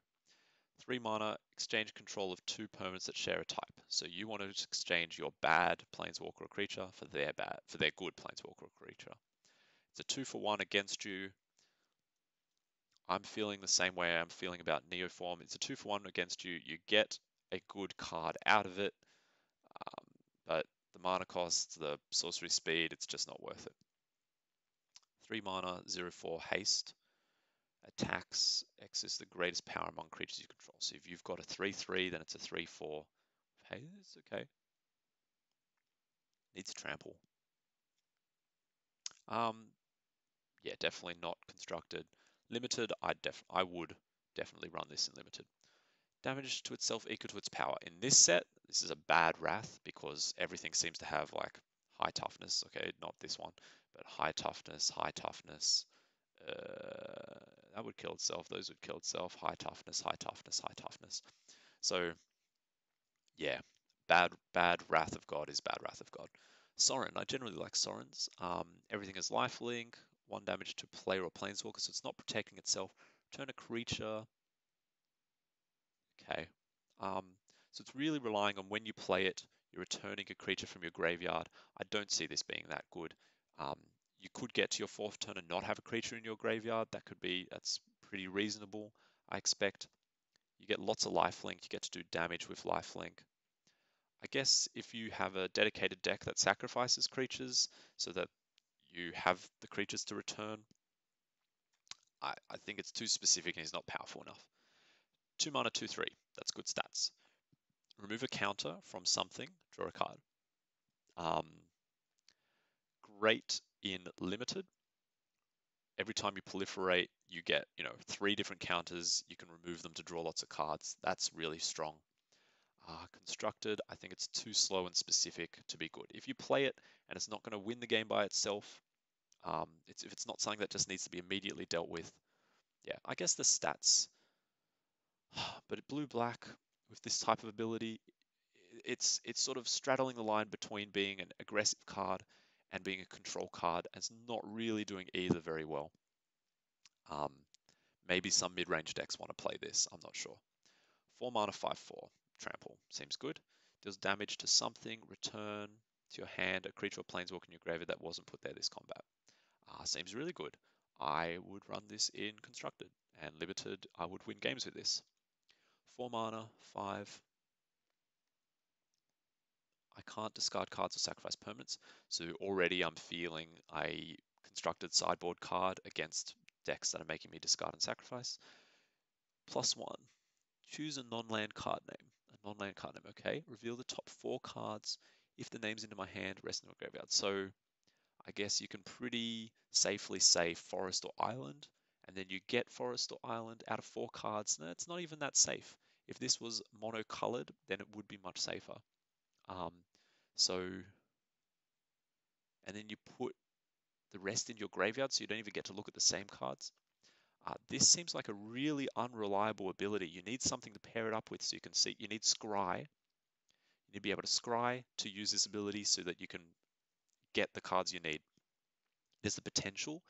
3 mana, exchange control of 2 permanents that share a type. So you want to exchange your bad planeswalker or creature for their good planeswalker or creature. It's a 2-for-1 against you. I'm feeling the same way I'm feeling about Neoform. It's a 2-for-1 against you. You get a good card out of it, but the mana cost, the sorcery speed, it's just not worth it. 3 mana, 0/4 haste. Attacks, X is the greatest power among creatures you control. So if you've got a 3/3, then it's a 3/4. Hey, it's okay. Needs trample. Yeah, definitely not constructed. Limited, I would definitely run this in limited. Damage to itself equal to its power. In this set, this is a bad Wrath because everything seems to have like high toughness. Okay, not this one, but high toughness, high toughness. That would kill itself. Those would kill itself. High toughness, high toughness, high toughness. So, yeah, bad Wrath of God is bad Wrath of God. Sorin, I generally like Sorins. Everything is lifelink, 1 damage to player or planeswalker, so it's not protecting itself. Return a creature. Okay. So it's really relying on when you play it, you're returning a creature from your graveyard. I don't see this being that good. You could get to your 4th turn and not have a creature in your graveyard. That's pretty reasonable, I expect. You get lots of lifelink. You get to do damage with lifelink. I guess if you have a dedicated deck that sacrifices creatures so that you have the creatures to return, I think it's too specific and it's not powerful enough. 2 mana, 2/3. That's good stats. Remove a counter from something, draw a card. Great in limited. every time you proliferate, you get, 3 different counters. You can remove them to draw lots of cards. That's really strong. Constructed, I think it's too slow and specific to be good. If you play it and it's not going to win the game by itself, if it's not something that just needs to be immediately dealt with, yeah, I guess the stats. But blue-black with this type of ability, it's sort of straddling the line between being an aggressive card and being a control card, and it's not really doing either very well. Maybe some mid-range decks want to play this, I'm not sure. 4 mana, 5/4. Trample. Seems good. Deals damage to something. Return to your hand a creature or planeswalker in your graveyard that wasn't put there this combat. Seems really good. I would run this in Constructed, and Limited, I would win games with this. 4 mana, 5. I can't discard cards or sacrifice permanents, so already I'm feeling a Constructed sideboard card against decks that are making me discard and sacrifice. +1. Choose a non-land card name. A non-land card name, okay. Reveal the top 4 cards if the names into my hand rest in my graveyard. So I guess you can pretty safely say forest or island, and then you get forest or island out of 4 cards. No, it's not even that safe. If this was mono-colored, then it would be much safer. And then you put the rest in your graveyard, so you don't even get to look at the same cards. This seems like a really unreliable ability. You need something to pair it up with so you can see. You need Scry. You need to be able to Scry to use this ability so that you can get the cards you need. There's the potential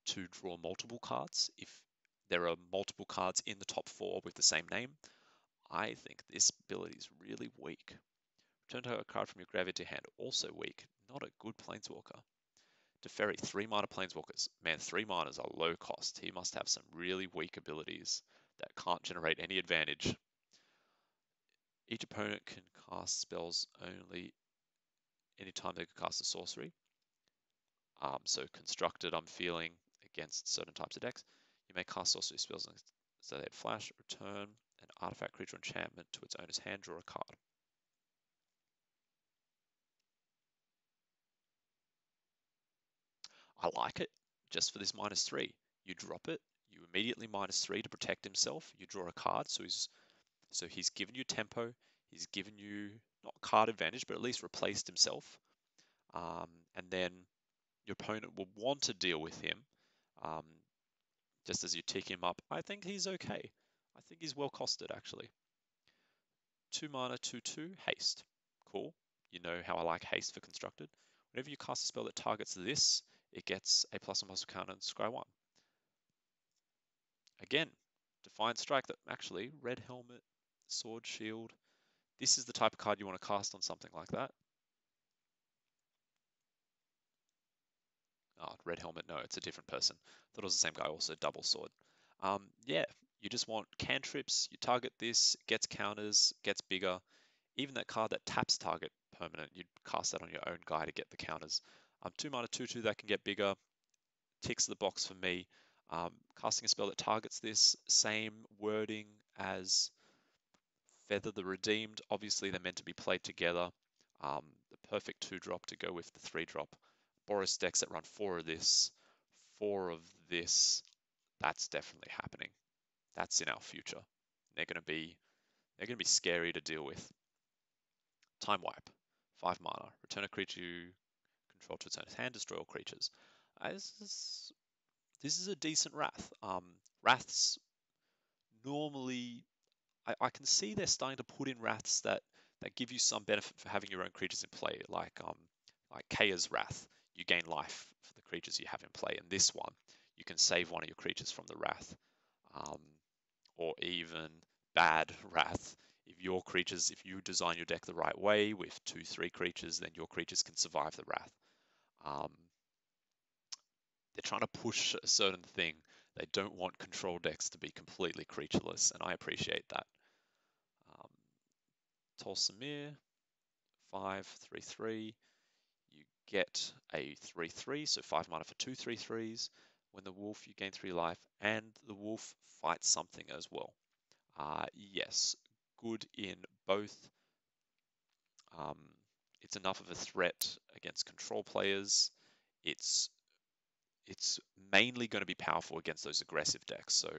to draw multiple cards if there are multiple cards in the top 4 with the same name. I think this ability is really weak. Return a card from your graveyard to hand, also weak. Not a good planeswalker. Teferi, 3 mana planeswalkers. Man, 3 manas are low cost. He must have some really weak abilities that can't generate any advantage. Each opponent can cast spells only anytime they can cast a sorcery. So Constructed, I'm feeling against certain types of decks. You may cast sorcery spells so they flash, return an artifact, creature, enchantment to its owner's hand, draw a card. I like it just for this -3. You drop it, you immediately -3 to protect himself. You draw a card, so he's given you tempo. He's given you not card advantage, but at least replaced himself. And then your opponent will want to deal with him just as you tick him up. I think he's okay. I think he's well costed actually. 2 mana, 2/2, haste. Cool. You know how I like haste for Constructed. Whenever you cast a spell that targets this, it gets a +1/+1 counter and scry 1. Again, Defiant Strike that actually, Red Helmet, Sword Shield. This is the type of card you want to cast on something like that. Oh, Red Helmet, no, it's a different person. Thought it was the same guy, also double sword. Yeah, you just want cantrips, you target this, gets counters, gets bigger. Even that card that taps target permanent, you'd cast that on your own guy to get the counters. 2 mana, 2/2 that can get bigger, ticks the box for me. Casting a spell that targets this, same wording as Feather the Redeemed. Obviously, they're meant to be played together. The perfect 2-drop to go with the 3-drop. Boros decks that run 4 of this, 4 of this. That's definitely happening. That's in our future. They're going to be scary to deal with. Time Wipe, 5 mana. Return a creature you control to its owner's hand. Destroy all creatures. This is a decent Wrath. Wraths normally, I can see they're starting to put in Wraths that give you some benefit for having your own creatures in play, like Kaya's Wrath. You gain life for the creatures you have in play, and this one, you can save one of your creatures from the Wrath. Or even bad Wrath. If you design your deck the right way with 2/3 creatures, then your creatures can survive the Wrath. They're trying to push a certain thing. They don't want control decks to be completely creatureless, and I appreciate that. Tol Samir, 5/3/3. You get a 3/3, so 5 mana for 2 3/3s. When the wolf, you gain 3 life, and the wolf fights something as well. Yes, good in both. It's enough of a threat against control players. It's mainly going to be powerful against those aggressive decks. So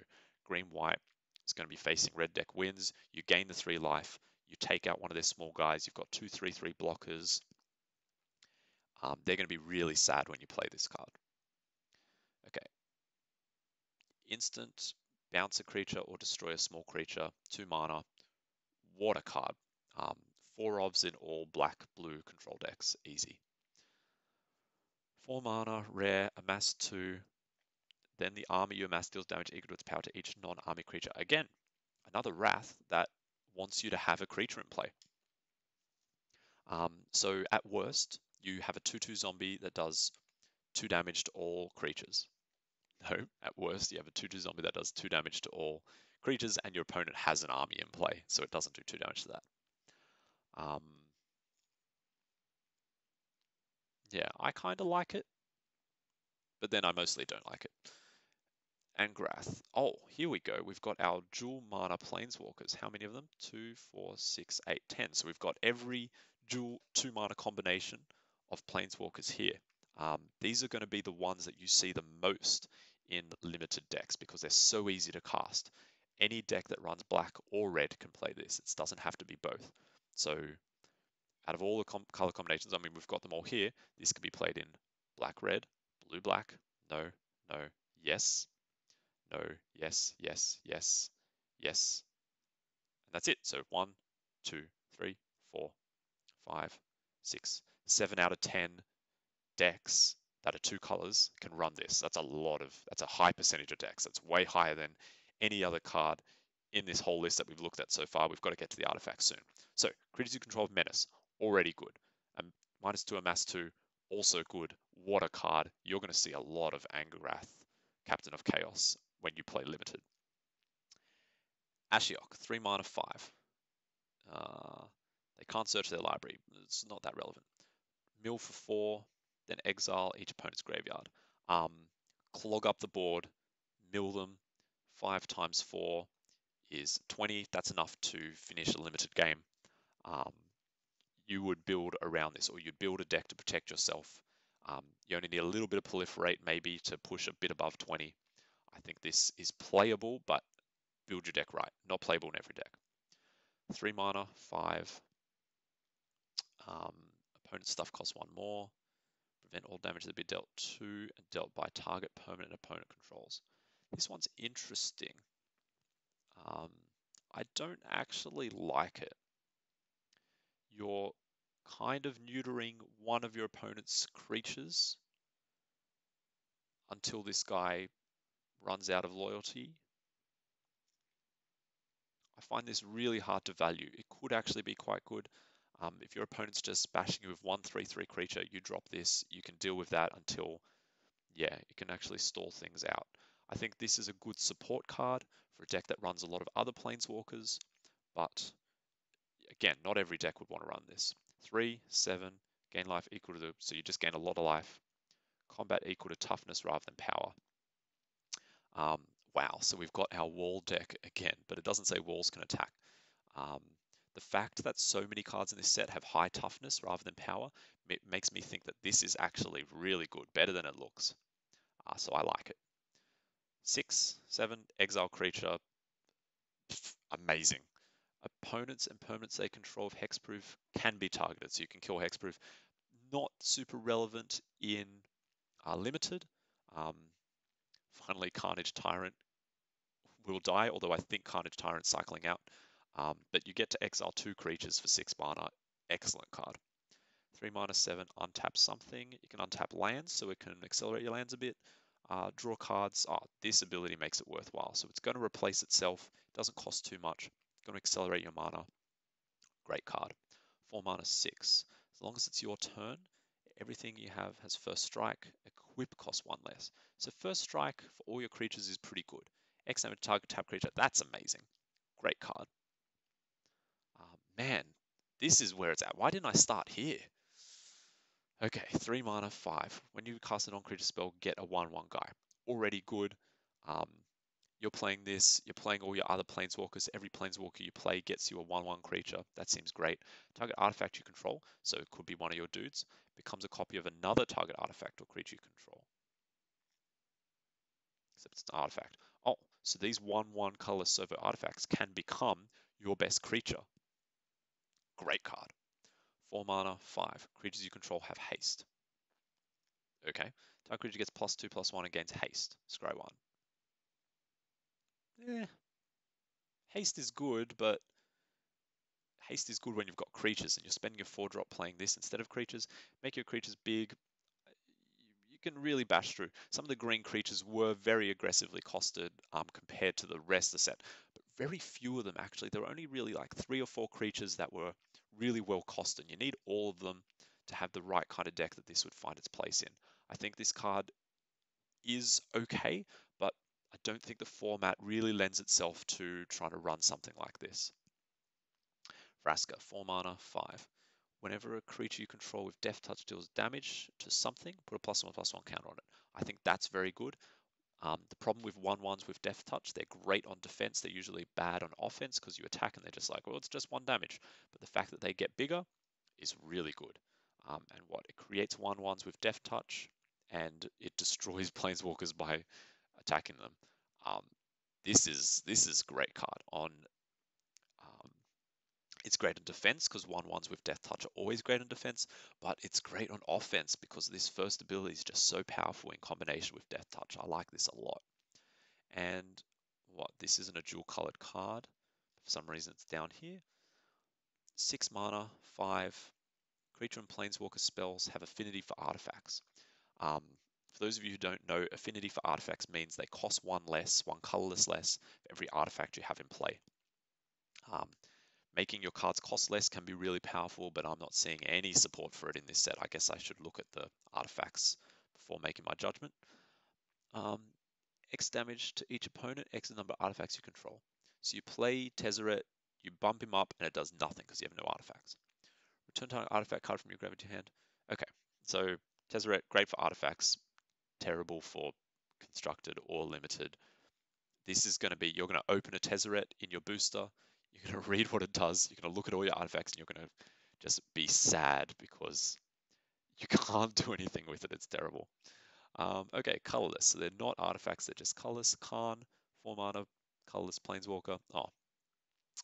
green-white is going to be facing red deck wins. You gain the 3 life. You take out one of their small guys. You've got 2 3/3 blockers. They're going to be really sad when you play this card. Okay. Instant, bounce a creature or destroy a small creature, 2 mana, water card. 4 ofs in all black-blue control decks, easy. 4 mana, rare, amass 2. Then the army you amass deals damage equal to its power to each non-army creature. Again, another Wrath that wants you to have a creature in play. So at worst, you have a 2/2 zombie that does 2 damage to all creatures. No, at worst, you have a 2/2 zombie that does 2 damage to all creatures, and your opponent has an army in play, so it doesn't do 2 damage to that. Yeah, I kind of like it, but then I mostly don't like it. Angrath. Oh, here we go. We've got our dual mana planeswalkers. How many of them? 2, 4, 6, 8, 10. So we've got every dual 2 mana combination of planeswalkers here. These are going to be the ones that you see the most in limited decks because they're so easy to cast. Any deck that runs black or red can play this. It doesn't have to be both. So out of all the color combinations, I mean, we've got them all here. This could be played in black-red, blue-black, no, no, yes, no, yes, yes, yes, yes. And that's it. So 1, 2, 3, 4, 5, 6, 7 out of 10 decks that are 2 colors can run this. That's a high percentage of decks. That's way higher than any other card in this whole list that we've looked at so far. We've got to get to the artifacts soon. So creatures you control of Menace, already good. -2 amass 2, also good. Water card, you're going to see a lot of Angrath, Captain of Chaos, when you play limited. Ashiok, 3 mana 5. They can't search their library. It's not that relevant. Mill for 4, then exile each opponent's graveyard. Clog up the board, mill them. 5 times 4 is 20. That's enough to finish a limited game. You would build around this, or you'd build a deck to protect yourself. You only need a little bit of proliferate maybe to push a bit above 20. I think this is playable, but build your deck right. Not playable in every deck. 3 mana, 5. Opponent's stuff costs 1 more. Prevent all damage that be dealt to and dealt by target permanent opponent controls. This one's interesting. I don't actually like it. You're kind of neutering one of your opponent's creatures until this guy runs out of loyalty. I find this really hard to value. It could actually be quite good. If your opponent's just bashing you with 1 3/3 creature, you drop this, you can deal with that until, yeah, it can actually stall things out. I think this is a good support card for a deck that runs a lot of other planeswalkers, but again, not every deck would want to run this. 3, 7, gain life equal to so you just gain a lot of life. Combat equal to toughness rather than power. Wow, so we've got our wall deck again, but it doesn't say walls can attack. The fact that so many cards in this set have high toughness rather than power makes me think that this is actually really good, better than it looks. So I like it. 6, 7, exile creature, amazing. Opponents and permanents they control of hexproof can be targeted, so you can kill hexproof. Not super relevant in limited. Finally, Carnage Tyrant will die, although I think Carnage Tyrant's cycling out. But you get to exile 2 creatures for 6 mana. Excellent card. 3 mana 7, untap something. You can untap lands, so it can accelerate your lands a bit. Draw cards. This ability makes it worthwhile. So it's going to replace itself. It doesn't cost too much. It's going to accelerate your mana. Great card. 4 mana 6. As long as it's your turn, everything you have has first strike. Equip costs 1 less. So first strike for all your creatures is pretty good. X damage target tap creature. That's amazing. Great card. Man, this is where it's at. Why didn't I start here? Okay, 3 mana 5. When you cast a non-creature spell, get a 1/1 guy. Already good. You're playing this, you're playing all your other planeswalkers. Every planeswalker you play gets you a 1/1 creature. That seems great. Target artifact you control, so it could be one of your dudes, becomes a copy of another target artifact or creature you control. except it's an artifact. Oh, so these 1/1 colorless servo artifacts can become your best creature. Great card. 4 mana, 5. Creatures you control have haste. Okay. Target creature gets +2/+1 and gains haste. Scry 1. Haste is good, but haste is good when you've got creatures and you're spending your 4-drop playing this instead of creatures. Make your creatures big. You can really bash through. Some of the green creatures were very aggressively costed compared to the rest of the set, but very few of them actually. There were only really like 3 or 4 creatures that were really well costed. You need all of them to have the right kind of deck that this would find its place in. I think this card is okay, but I don't think the format really lends itself to trying to run something like this. Vraska, 4 mana, 5. Whenever a creature you control with Death Touch deals damage to something, put a +1/+1 counter on it. I think that's very good. The problem with 1/1s with Death Touch, they're great on defense. They're usually bad on offense because you attack and they're just like, well, it's just 1 damage. But the fact that they get bigger is really good. And what? It creates 1/1s with Death Touch and it destroys Planeswalkers by attacking them. This is great card on. It's great in defense because 1/1s with Death Touch are always great in defense, but it's great on offense because this first ability is just so powerful in combination with Death Touch. I like this a lot. And what? This isn't a dual colored card. For some reason, it's down here. 6 mana, 5. Creature and Planeswalker spells have affinity for artifacts. For those of you who don't know, affinity for artifacts means they cost 1 less, 1 colorless less for every artifact you have in play. Making your cards cost less can be really powerful, but I'm not seeing any support for it in this set. I guess I should look at the artifacts before making my judgment. X damage to each opponent, X the number of artifacts you control. So you play Tezzeret, you bump him up, and it does nothing because you have no artifacts. Return target artifact card from your graveyard to your hand. Okay, so Tezzeret, great for artifacts, terrible for constructed or limited. This is going to be, you're going to open a Tezzeret in your booster, you're going to read what it does, you're going to look at all your artifacts, and you're going to just be sad because you can't do anything with it. It's terrible. Okay, colorless. So they're not artifacts, they're just colorless. Karn, 4 mana, colorless Planeswalker. Oh,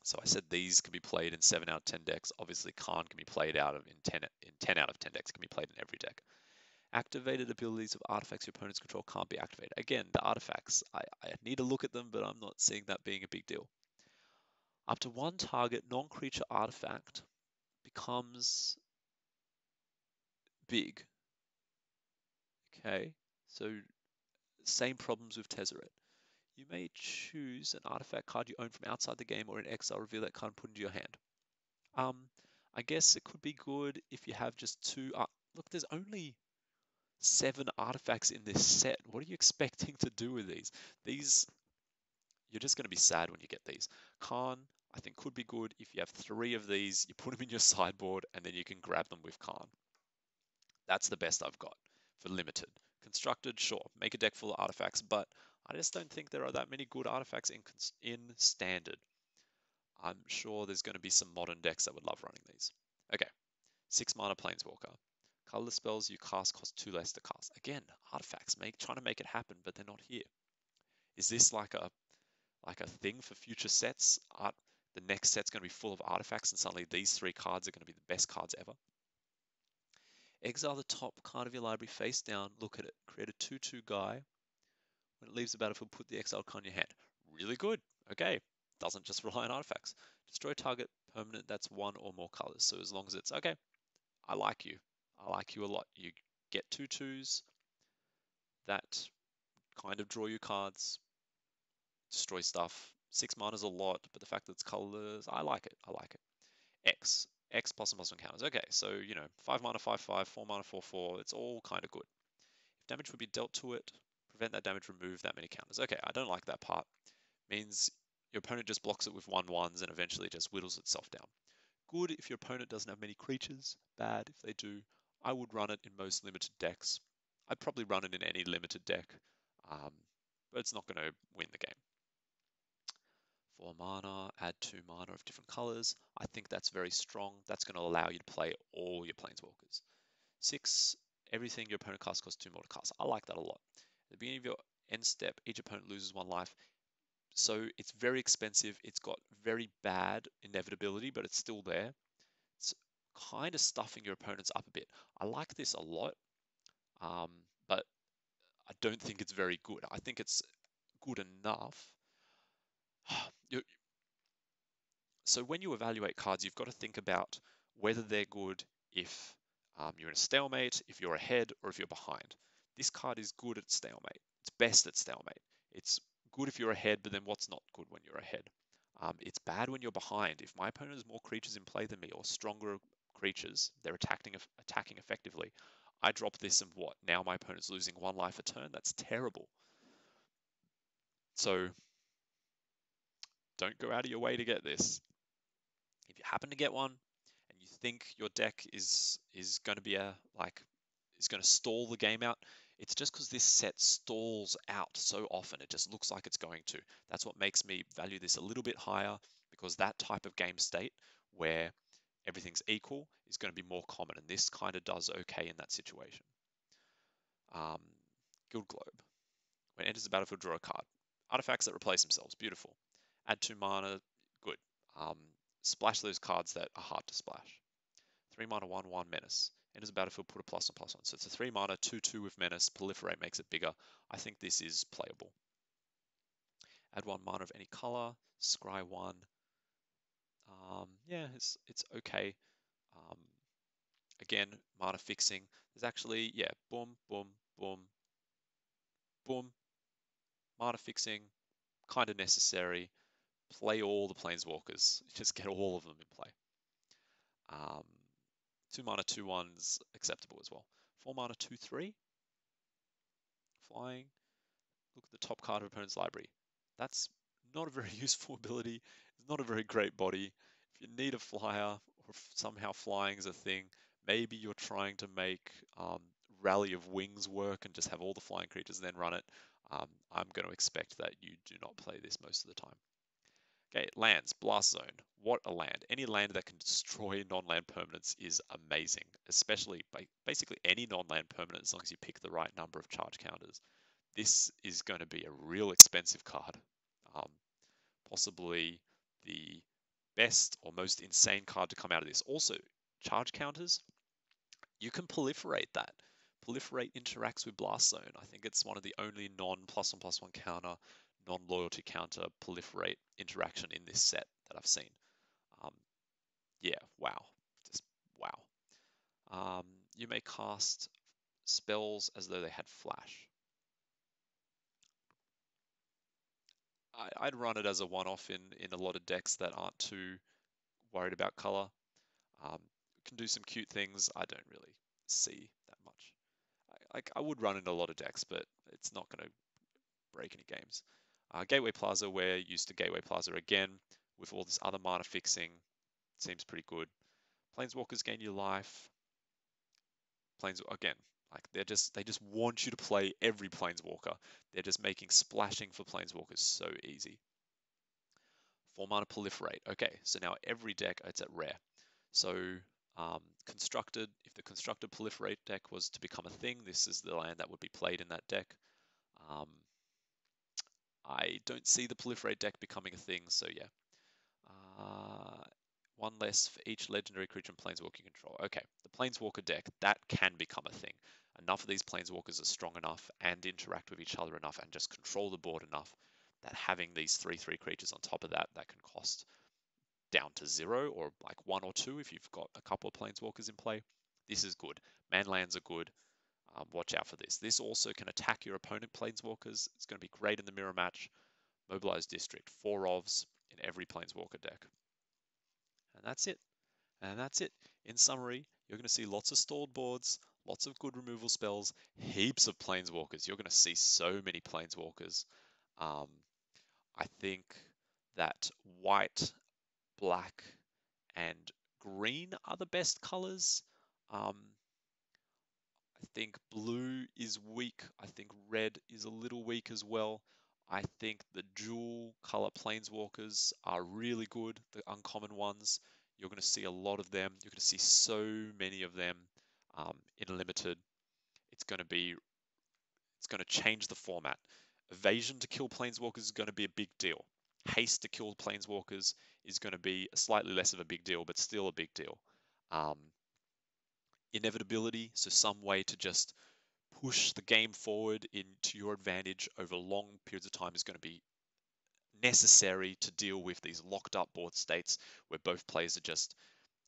so I said these can be played in 7 out of 10 decks. Obviously, Karn can be played out of in 10 out of 10 decks, can be played in every deck. Activated abilities of artifacts your opponents control can't be activated. Again, the artifacts, I need to look at them, but I'm not seeing that being a big deal. Up to 1 target non-creature artifact becomes big. Okay, so same problems with Tezzeret. You may choose an artifact card you own from outside the game or in exile, reveal that card and put into your hand. I guess it could be good if you have just 2. Look, there's only 7 artifacts in this set. What are you expecting to do with these? You're just going to be sad when you get these. Karn, I think, could be good if you have 3 of these, you put them in your sideboard, and then you can grab them with Karn. That's the best I've got for limited. Constructed, sure, make a deck full of artifacts, but I just don't think there are that many good artifacts in standard. I'm sure there's going to be some modern decks that would love running these. Okay, 6 mana Planeswalker. Colorless spells you cast cost 2 less to cast. Again, artifacts, trying to make it happen, but they're not here. Is this like a thing for future sets? The next set's going to be full of artifacts, and suddenly these 3 cards are going to be the best cards ever. Exile the top card of your library face down. Look at it. Create a 2/2 guy. When it leaves the battlefield, put the exiled card in your hand. Really good. Okay. Doesn't just rely on artifacts. Destroy target permanent that's 1 or more colors. So as long as it's okay, I like you. I like you a lot. You get 2/2s that kind of draw you cards, destroy stuff. 6 mana is a lot, but the fact that it's colors, I like it. I like it. X +1/+1 counters. Okay, so 5 mana 5/5, 4 mana 4/4. It's all kind of good. If damage would be dealt to it, prevent that damage, remove that many counters. Okay, I don't like that part. Means your opponent just blocks it with 1/1s and eventually just whittles itself down. Good if your opponent doesn't have many creatures. Bad if they do. I would run it in most limited decks. I'd probably run it in any limited deck, but it's not going to win the game. 4 mana, add 2 mana of different colors. I think that's very strong. That's going to allow you to play all your Planeswalkers. 6, everything your opponent casts costs 2 more to cast. I like that a lot. At the beginning of your End step, each opponent loses 1 life. So it's very expensive. It's got very bad inevitability, but it's still there. It's kind of stuffing your opponents up a bit. I like this a lot, but I don't think it's very good. I think it's good enough. So when you evaluate cards, you've got to think about whether they're good if you're in a stalemate, if you're ahead, or if you're behind. This card is good at stalemate. It's best at stalemate. It's good if you're ahead, but then what's not good when you're ahead? It's bad when you're behind. If my opponent has more creatures in play than me, or stronger creatures, they're attacking effectively. I drop this and what? Now my opponent's losing 1 life a turn? That's terrible. So don't go out of your way to get this. If you happen to get one and you think your deck is going to be is going to stall the game out, it's just because this set stalls out so often. It just looks like it's going to. That's what makes me value this a little bit higher, because that type of game state where everything's equal is going to be more common, and this kind of does okay in that situation. Guild Globe. When it enters the battlefield, draw a card. Artifacts that replace themselves. Beautiful. Add 2 mana. Good. Splash those cards that are hard to splash. 3 mana, 1/1 Menace. Enters the battlefield, put a +1/+1. So it's a 3 mana, 2/2 with Menace. Proliferate makes it bigger. I think this is playable. Add 1 mana of any color. Scry 1. Yeah, it's okay. Again, mana fixing. There's actually, yeah, boom, boom, boom, boom. Mana fixing, kind of necessary. Play all the Planeswalkers. Just get all of them in play. 2 mana, 2/1's acceptable as well. 4 mana, 2/3. Flying. Look at the top card of opponent's library. That's not a very useful ability. It's not a very great body. If you need a flyer, or if somehow flying is a thing, maybe you're trying to make Rally of Wings work and just have all the flying creatures and then run it. I'm going to expect that you do not play this most of the time. Okay, lands, Blast Zone. What a land. Any land that can destroy non-land permanents is amazing, especially basically any non-land permanent as long as you pick the right number of charge counters. This is going to be a real expensive card. Possibly the best or most insane card to come out of this. Also, charge counters, you can proliferate that. Proliferate interacts with Blast Zone. I think it's one of the only non+1/+1 counter, non-loyalty counter proliferate interaction in this set that I've seen. Yeah, wow. Just wow. You may cast spells as though they had flash. I'd run it as a one-off in a lot of decks that aren't too worried about color. Can do some cute things. I don't really see that much. I would run in a lot of decks, but it's not going to break any games. Gateway Plaza, we're used to Gateway Plaza again with all this other mana fixing. Seems pretty good. Planeswalkers gain your life. Again, like they just want you to play every Planeswalker. They're just making splashing for Planeswalkers so easy. 4 mana Proliferate. Okay, so now every deck, it's at rare. So constructed, if the constructed Proliferate deck was to become a thing, this is the land that would be played in that deck. I don't see the Proliferate deck becoming a thing, so yeah. 1 less for each legendary creature and planeswalker you control. Okay, the Planeswalker deck, that can become a thing. Enough of these Planeswalkers are strong enough and interact with each other enough and just control the board enough that having these 3/3 creatures on top of that can cost down to 0 or like 1 or 2 if you've got a couple of Planeswalkers in play. This is good. Manlands are good. Watch out for this. This also can attack your opponent Planeswalkers. It's going to be great in the mirror match. Mobilized District, 4 ofs in every Planeswalker deck. And that's it. And that's it. In summary, you're going to see lots of stalled boards, lots of good removal spells, heaps of Planeswalkers. You're going to see so many Planeswalkers. I think that white, black, and green are the best colors. I think blue is weak. I think red is a little weak as well. I think the dual color Planeswalkers are really good, the uncommon ones. You're going to see a lot of them. You're going to see so many of them in limited. It's going to change the format. Evasion to kill planeswalkers is going to be a big deal. Haste to kill planeswalkers is going to be slightly less of a big deal, but still a big deal. Inevitability, so some way to just push the game forward into your advantage over long periods of time, is going to be necessary to deal with these locked up board states where both players are just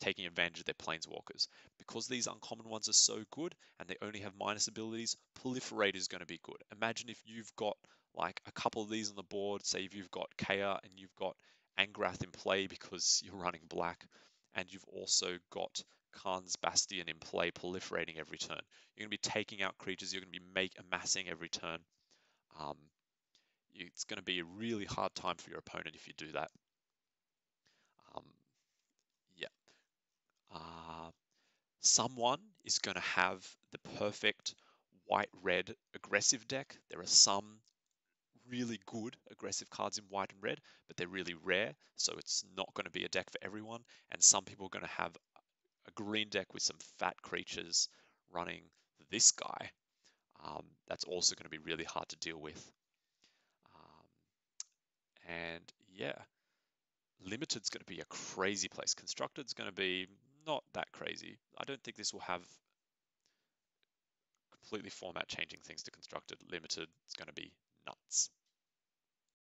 taking advantage of their planeswalkers. Because these uncommon ones are so good and they only have minus abilities, Proliferate is going to be good. Imagine if you've got like a couple of these on the board, say if you've got Kea and you've got Angrath in play because you're running black, and you've also got Khan's Bastion in play, proliferating every turn. You're going to be taking out creatures, you're going to be amassing every turn. It's going to be a really hard time for your opponent if you do that. Yeah. Someone is going to have the perfect white-red aggressive deck. There are some really good aggressive cards in white and red, but they're really rare, so it's not going to be a deck for everyone. And some people are going to have a green deck with some fat creatures running this guy. That's also going to be really hard to deal with. And yeah, Limited's going to be a crazy place. Constructed's going to be not that crazy. I don't think this will have completely format changing things to Constructed. Limited is going to be nuts.